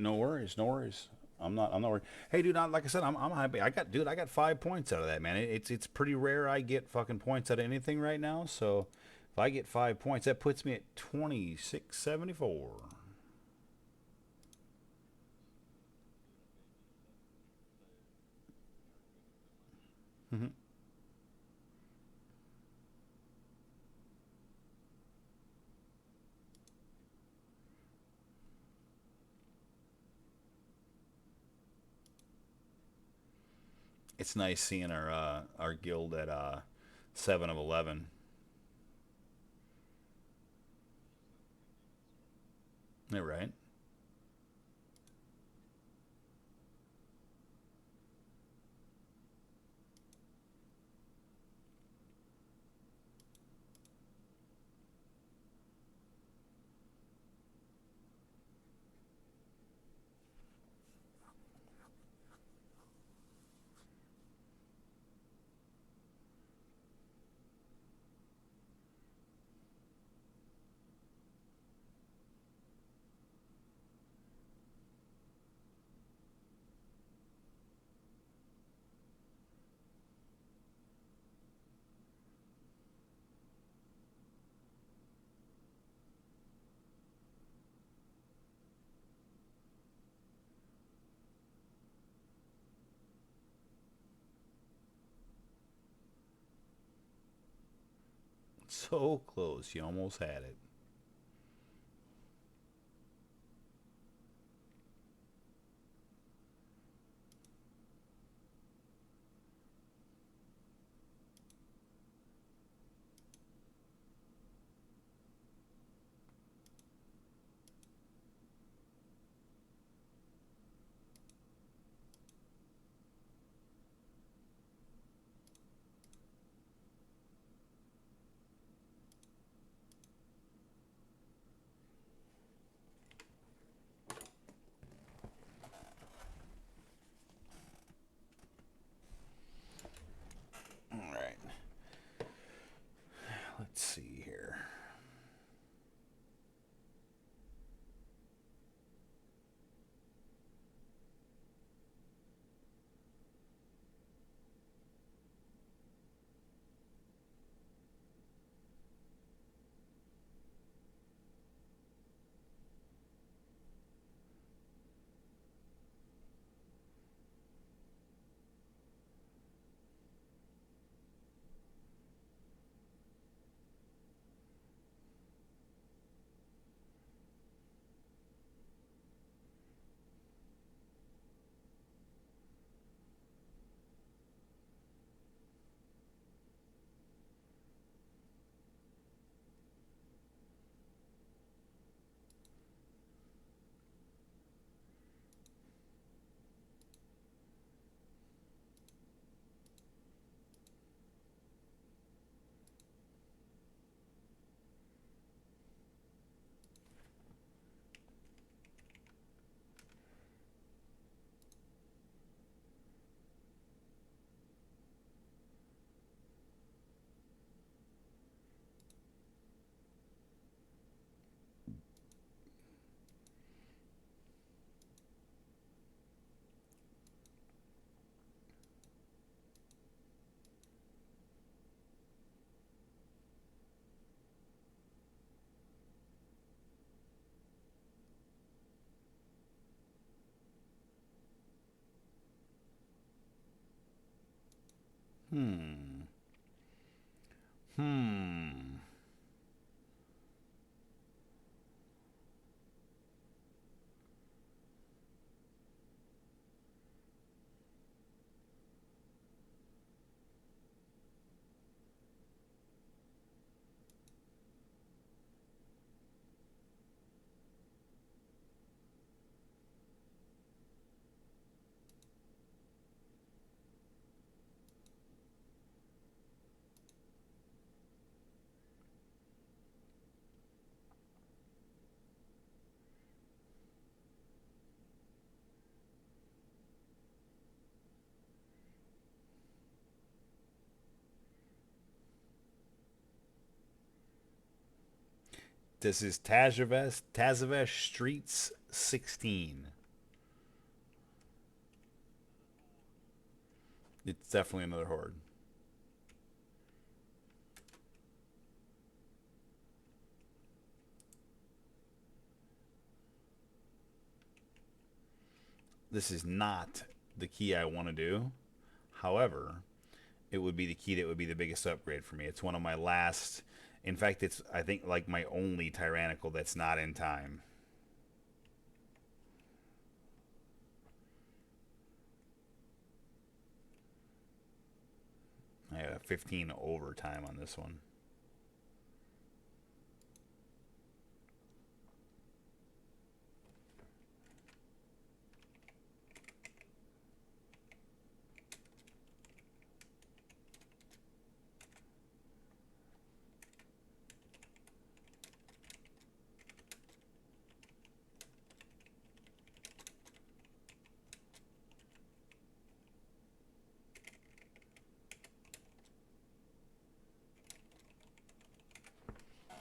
No worries, no worries. I'm not worried. Hey, dude, like I said, I'm happy. I got 5 points out of that, man. It's pretty rare I get fucking points out of anything right now. So if I get 5 points, that puts me at 2674. Mm-hmm. It's nice seeing our guild at 7 of 11. Yeah, right. So close. You almost had it. Hmm. Hmm. This is Tazavesh Streets 16. It's definitely another horde. This is not the key I want to do. However, it would be the key that would be the biggest upgrade for me. It's one of my last. In fact, it's, I think, like my only tyrannical that's not in time. I have 15 overtime on this one.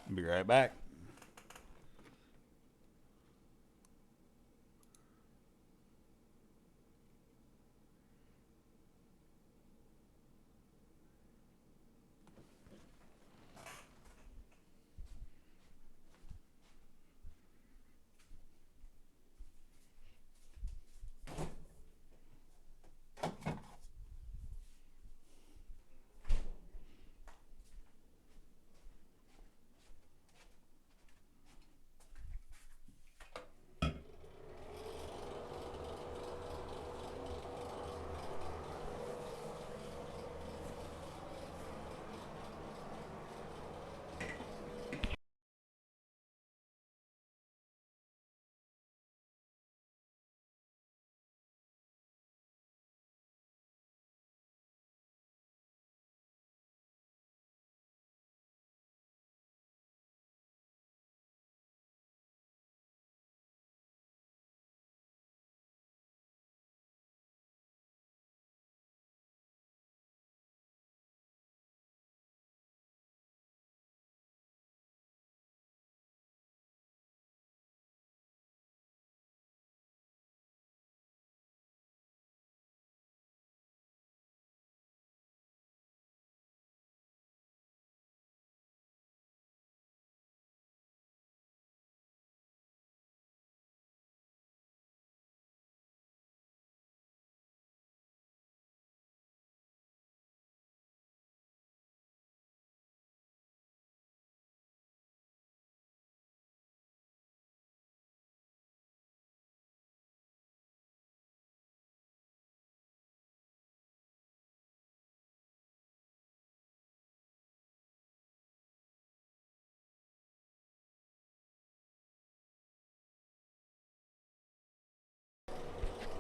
I'll be right back.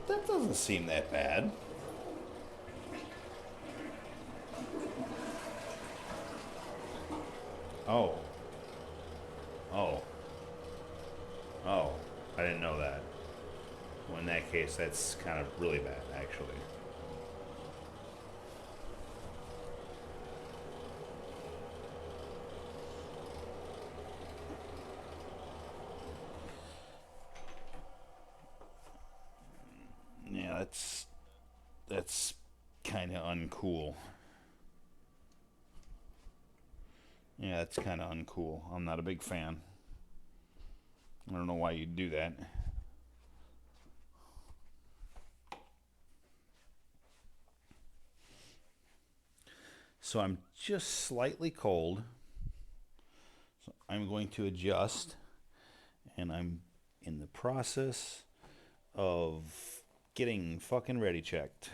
That doesn't seem that bad. Oh. Oh. Oh. I didn't know that. Well, in that case, that's kind of really bad, actually. Yeah, that's kind of uncool. Yeah, that's kind of uncool. I'm not a big fan. I don't know why you'd do that. So I'm just slightly cold. So I'm going to adjust, and I'm in the process of getting fucking ready checked.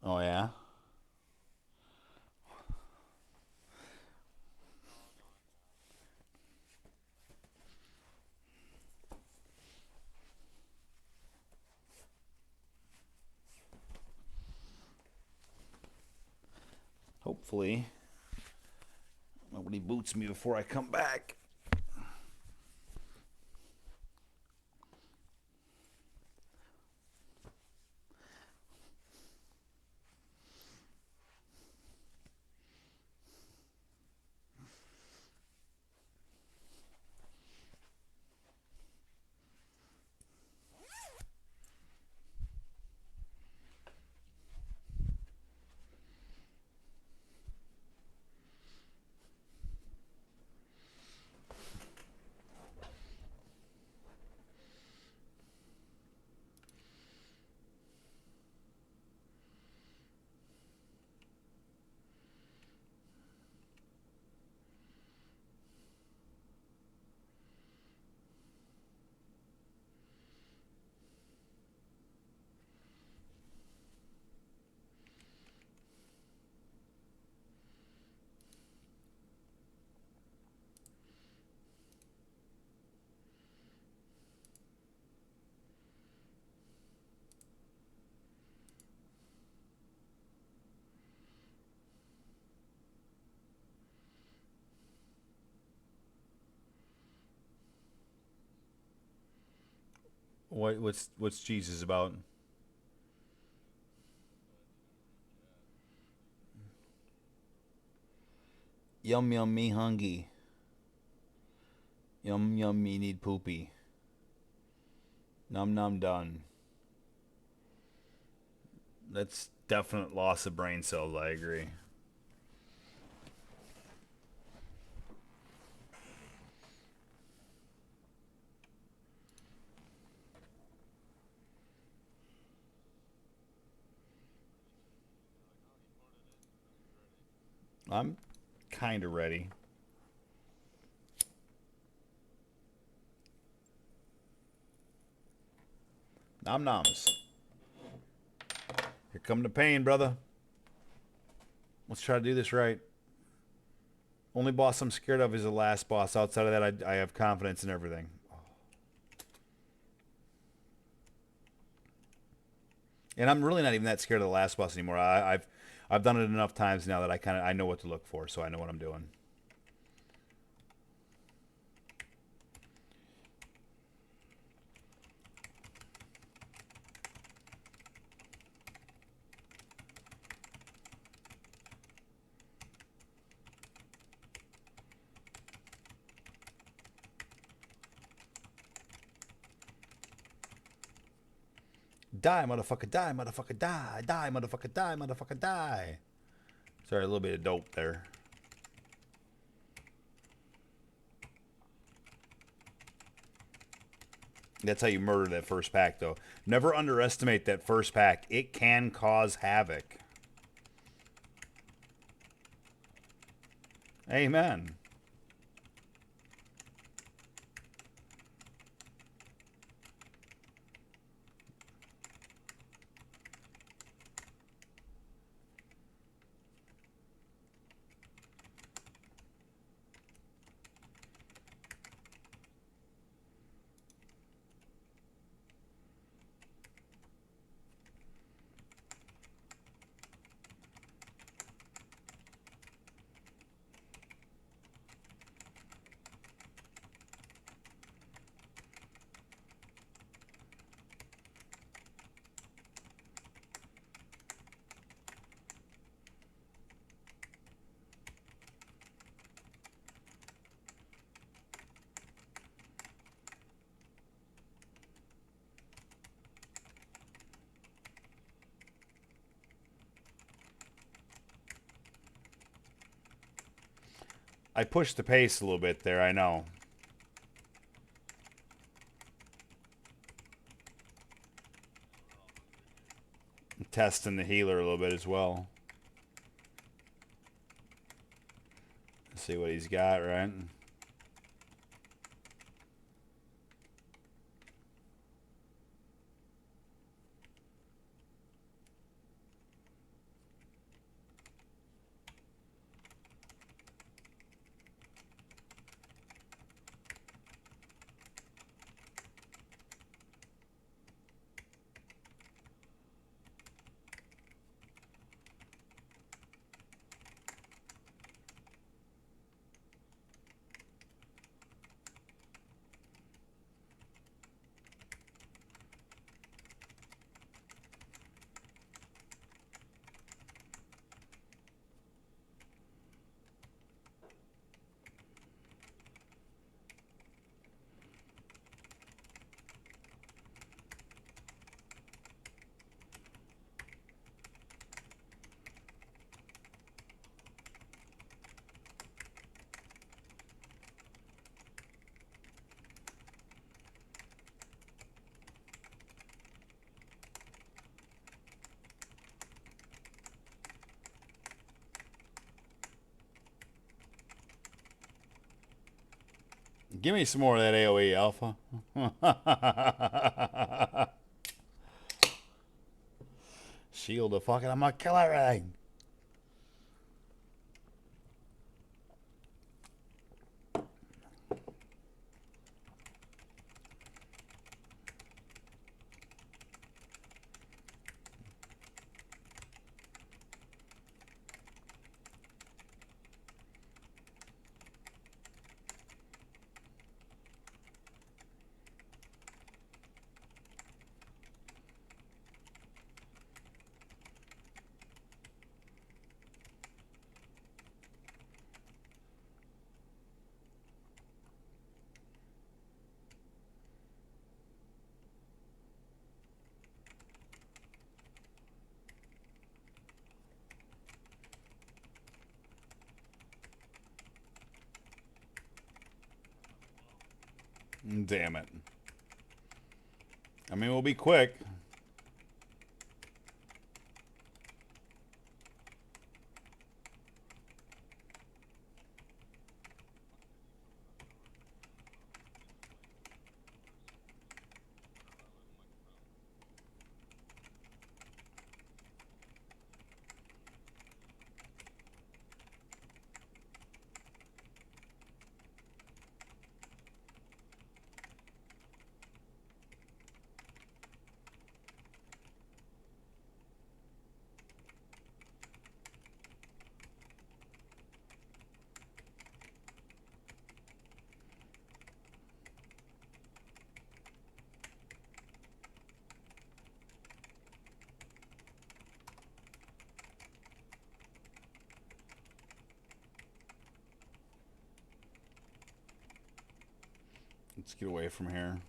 Oh yeah. Hopefully nobody boots me before I come back. What's Jesus about? Yum yum me hungry. Yum yum me need poopy. Num num done. That's definite loss of brain cells, I agree. I'm kind of ready. Nom noms. Here come the pain, brother. Let's try to do this right. Only boss I'm scared of is the last boss. Outside of that, I have confidence in everything. And I'm really not even that scared of the last boss anymore. I've done it enough times now that I know what to look for, so I know what I'm doing. Die, motherfucker, die, motherfucker, die, die, motherfucker, die, motherfucker, die. Sorry, a little bit of dope there. That's how you murder that first pack, though. Never underestimate that first pack. It can cause havoc. Amen. I pushed the pace a little bit there, I know. I'm testing the healer a little bit as well. Let's see what he's got, right? Give me some more of that AoE, Alpha. Shield the fucking, I'm gonna kill everything. Damn it. I mean, we'll be quick. Let's get away from here.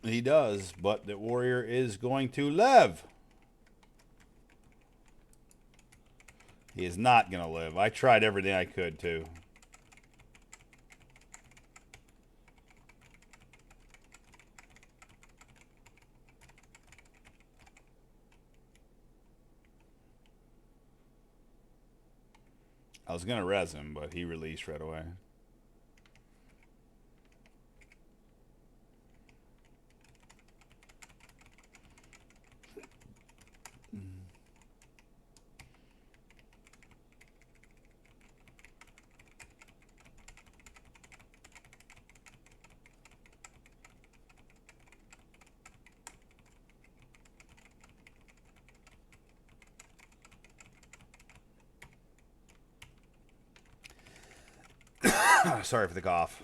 He does, but the warrior is going to live. He is not going to live. I tried everything I could, too. I was going to res him, but he released right away. Sorry for the cough.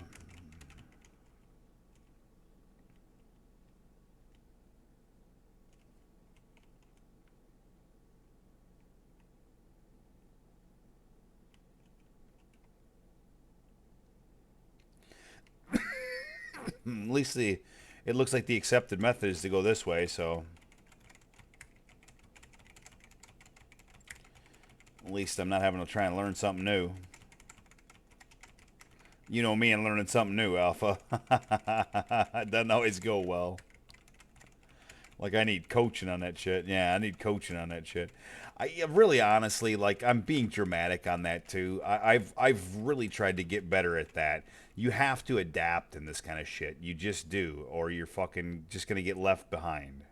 At least it looks like the accepted method is to go this way, so at least I'm not having to try and learn something new. You know me and learning something new, Alpha. It doesn't always go well. Like, I need coaching on that shit. Yeah, I need coaching on that shit. Really, honestly, like, I'm being dramatic on that too. I've really tried to get better at that. You have to adapt in this kind of shit. You just do, or you're fucking just gonna get left behind.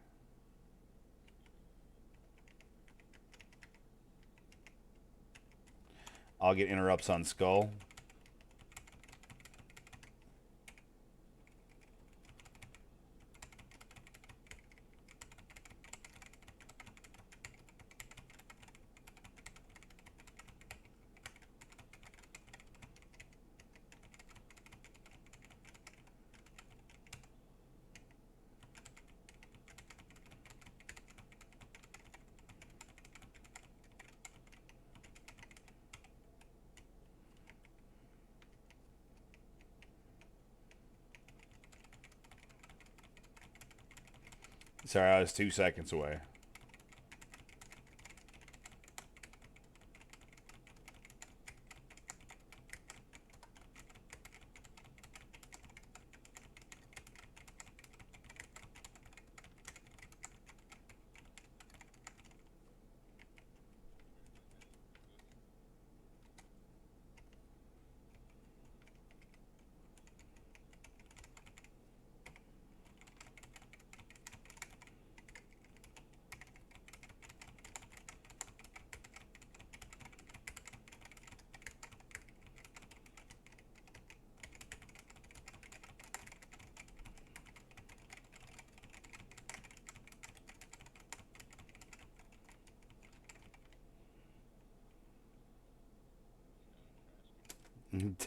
I'll get interrupts on Skull. Sorry, I was 2 seconds away.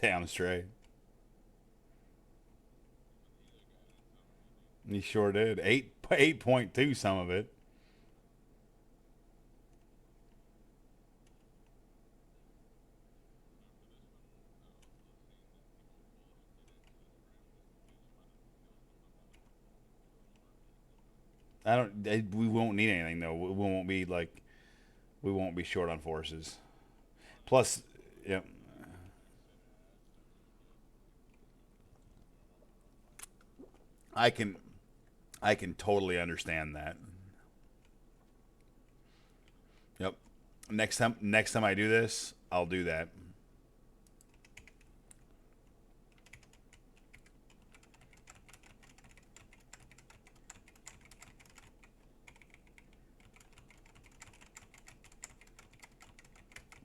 Damn straight. He sure did. 8.2 some of it. I don't. We won't need anything though. We won't be like. We won't be short on forces. Plus, yep. I can. I can totally understand that. Yep. Next time I do this, I'll do that.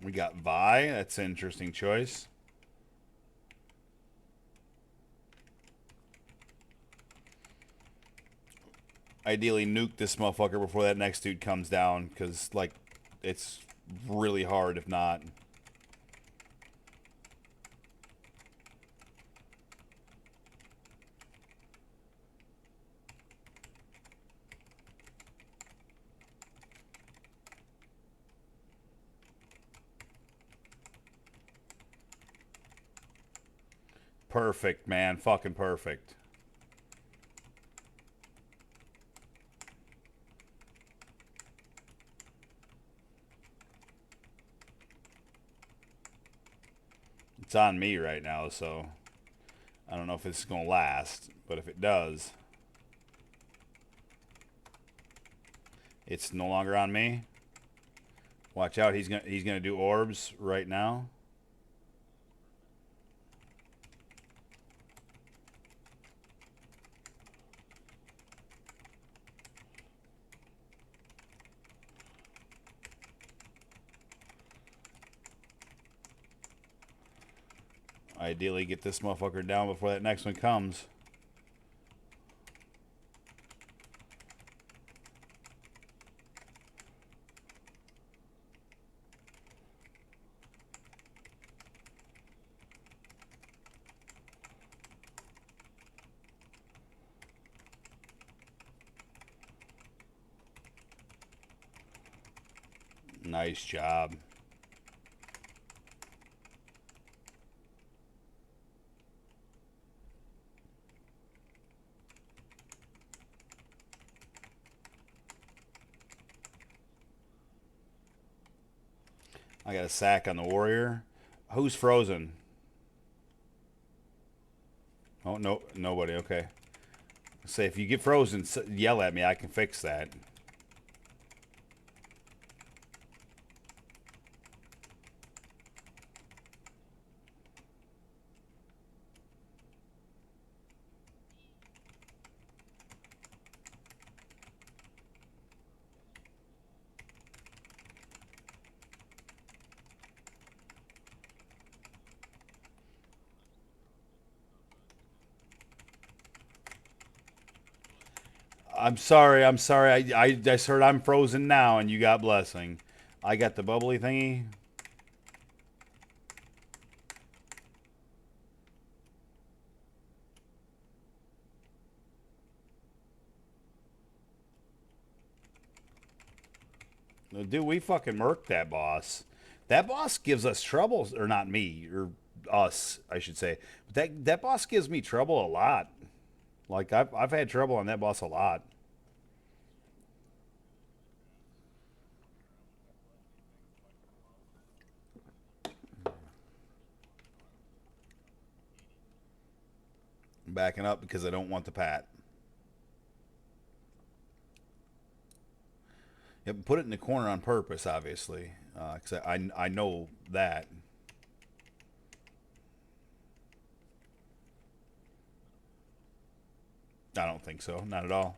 We got Vi. That's an interesting choice. Ideally, nuke this motherfucker before that next dude comes down, because, like, it's really hard if not. Perfect, man. Fucking perfect. It's on me right now, so I don't know if it's going to last, but if it does, it's no longer on me. Watch out, he's gonna do orbs right now. Ideally, get this motherfucker down before that next one comes. Nice job. I got a sack on the Warrior. Who's frozen? Oh, no, nobody. Okay. Say, if you get frozen, yell at me. I can fix that. I'm sorry. I'm sorry. I just heard I'm frozen now, and you got blessing. I got the bubbly thingy. Dude, we fucking murked that boss. That boss gives us trouble, or not me, or us, I should say. But that boss gives me trouble a lot. Like I've had trouble on that boss a lot. I'm backing up because I don't want the pat. Yep, put it in the corner on purpose, obviously, because I know that. I don't think so, not at all.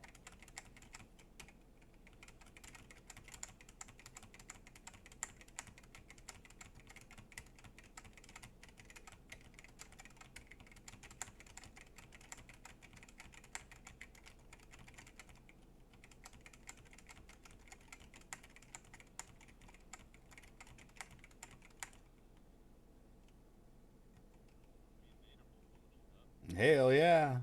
Hell yeah.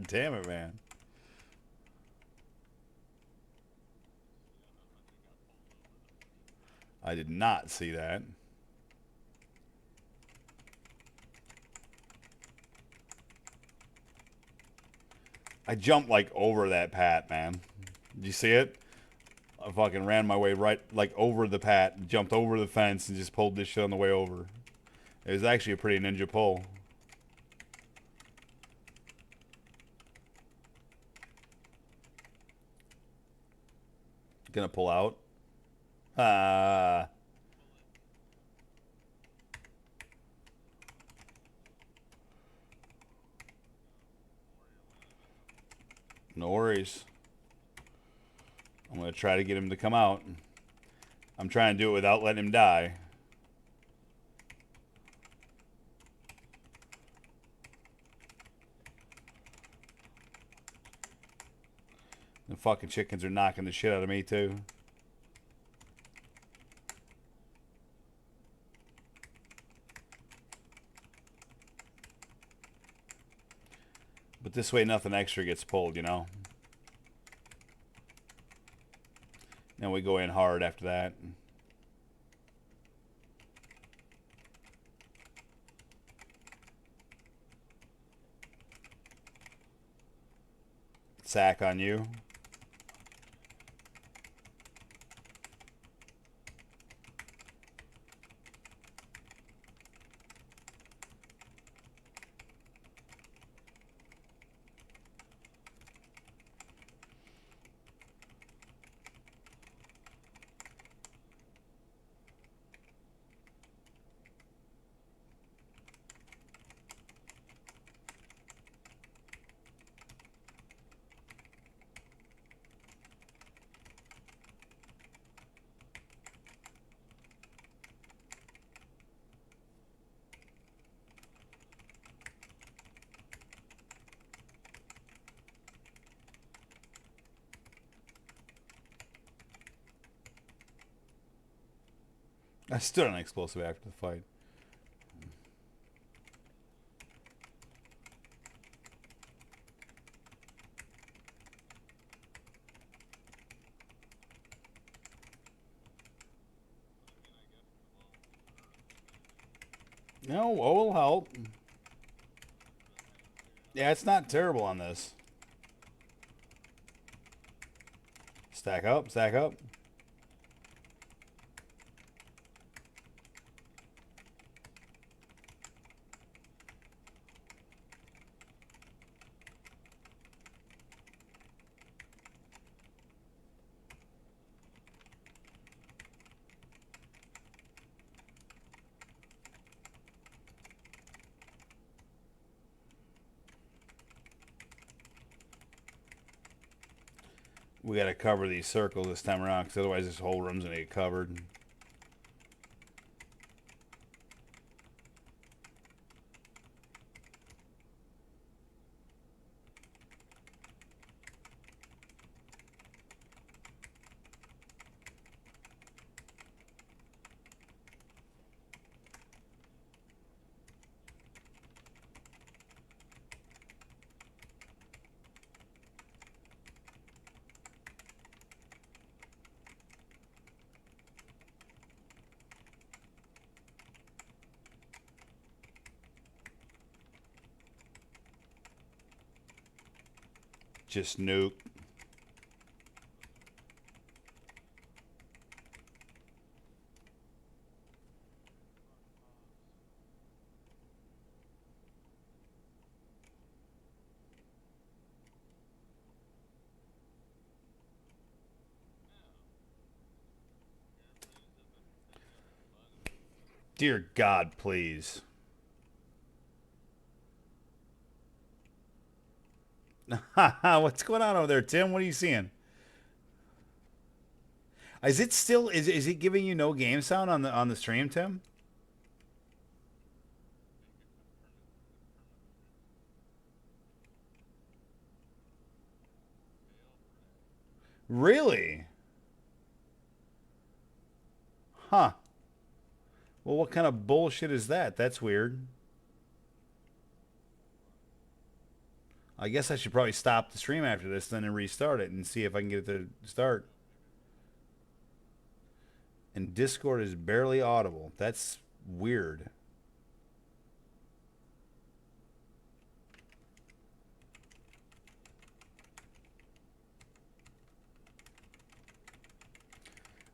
Damn it, man. I did not see that. I jumped like over that pat, man. Did you see it? I fucking ran my way right like over the pat, jumped over the fence, and just pulled this shit on the way over. It was actually a pretty ninja pull. Gonna pull out. Ah, no worries. I'm gonna try to get him to come out. I'm trying to do it without letting him die. The fucking chickens are knocking the shit out of me too. But this way nothing extra gets pulled, you know? Then we go in hard after that. Sack on you. I stood on explosive after the fight. No, will help. Yeah, it's not terrible on this. Stack up, stack up. We got to cover these circles this time around, because otherwise this whole room's going to get covered. Just nuke. Dear God, please. What's going on over there, Tim? What are you seeing? Is it still is it giving you no game sound on the stream, Tim? Really? Huh. Well, what kind of bullshit is that? That's weird. I guess I should probably stop the stream after this then and restart it and see if I can get it to start. And Discord is barely audible. That's weird.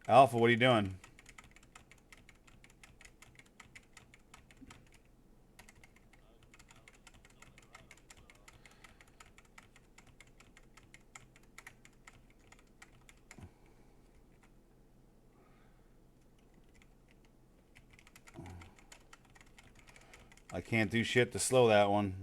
Alpha, what are you doing? I can't do shit to slow that one.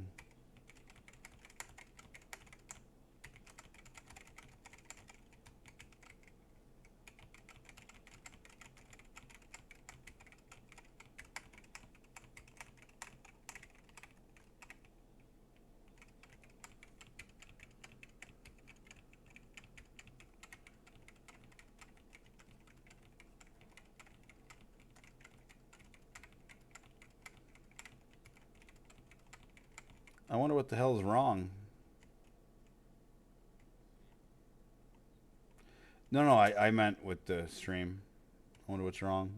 I wonder what the hell is wrong. No, I meant with the stream. I wonder what's wrong.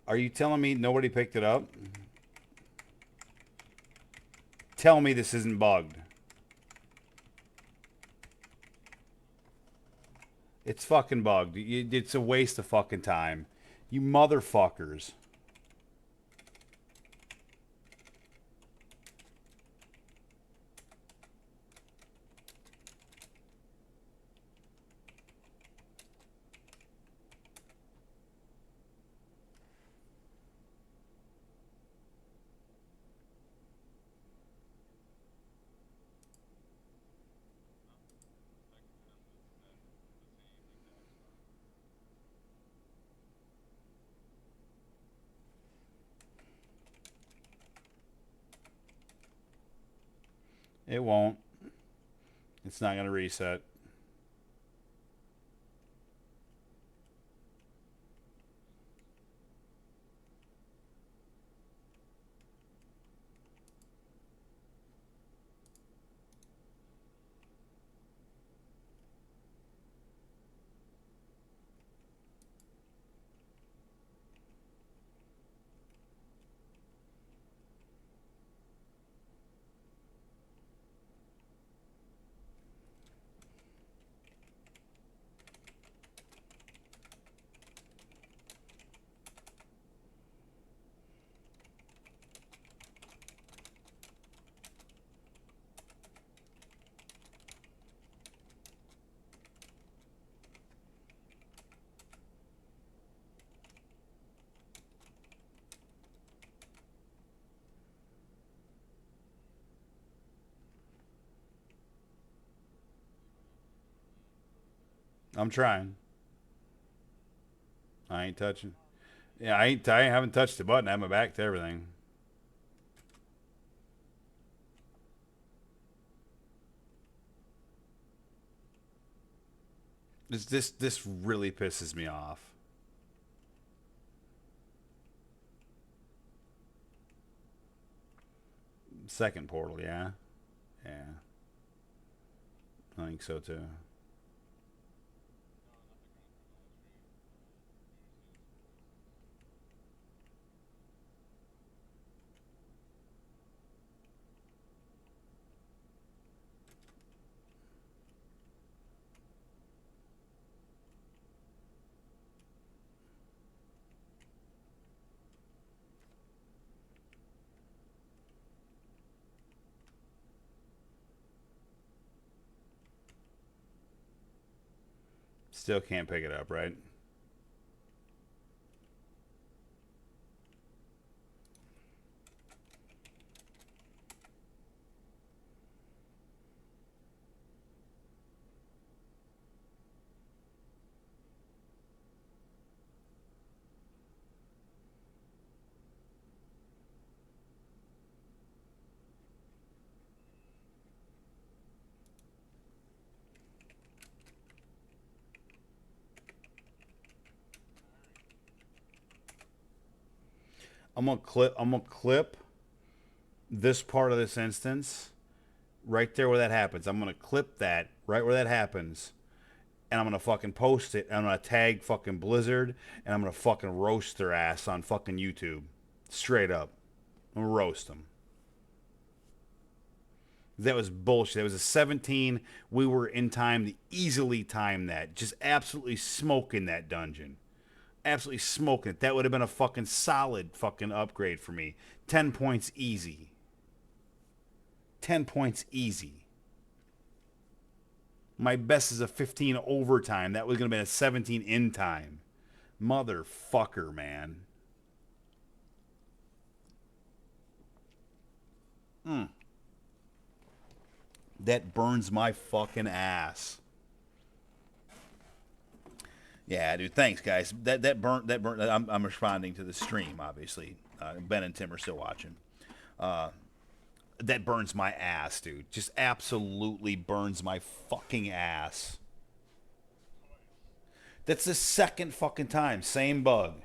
Are you telling me nobody picked it up? Tell me this isn't bugged. It's fucking bugged. It's a waste of fucking time. You motherfuckers. It won't. It's not gonna reset. I'm trying. I ain't touching. Yeah, I haven't touched the button. I have my back to everything. This really pisses me off. Second portal, yeah. Yeah. I think so too. Still can't pick it up, right? I'm gonna clip this part of this instance right there where that happens. I'm gonna clip that right where that happens, and I'm gonna fucking post it. And I'm gonna tag fucking Blizzard, and I'm gonna fucking roast their ass on fucking YouTube, straight up. I'm gonna roast them. That was bullshit. That was a 17. We were in time to easily time that. Just absolutely smoking that dungeon. Absolutely smoking it. That would have been a fucking solid fucking upgrade for me. 10 points easy. 10 points easy. My best is a 15 overtime. That was going to be a 17 in time. Motherfucker, man. That burns my fucking ass. Yeah, dude. Thanks, guys. That burnt. I'm responding to the stream, obviously. Ben and Tim are still watching. That burns my ass, dude. Just absolutely burns my fucking ass. That's the second fucking time. Same bug.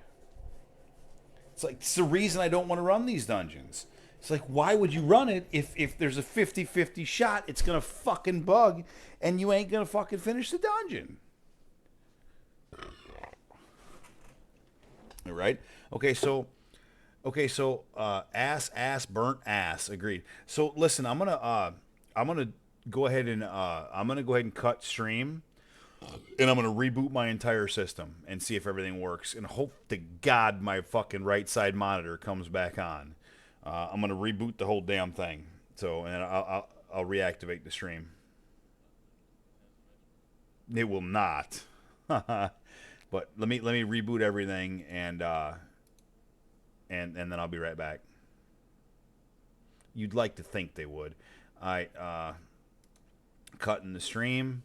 It's like it's the reason I don't want to run these dungeons. It's like, why would you run it if there's a 50-50 shot it's going to fucking bug and you ain't going to fucking finish the dungeon? Right? Okay, so ass burnt ass. Agreed. So listen, I'm gonna go ahead and cut stream, and I'm gonna reboot my entire system and see if everything works, and hope to God my fucking right side monitor comes back on. I'm gonna reboot the whole damn thing. So and I'll reactivate the stream. It will not. But let me reboot everything and then I'll be right back. You'd like to think they would. All right, cutting the stream.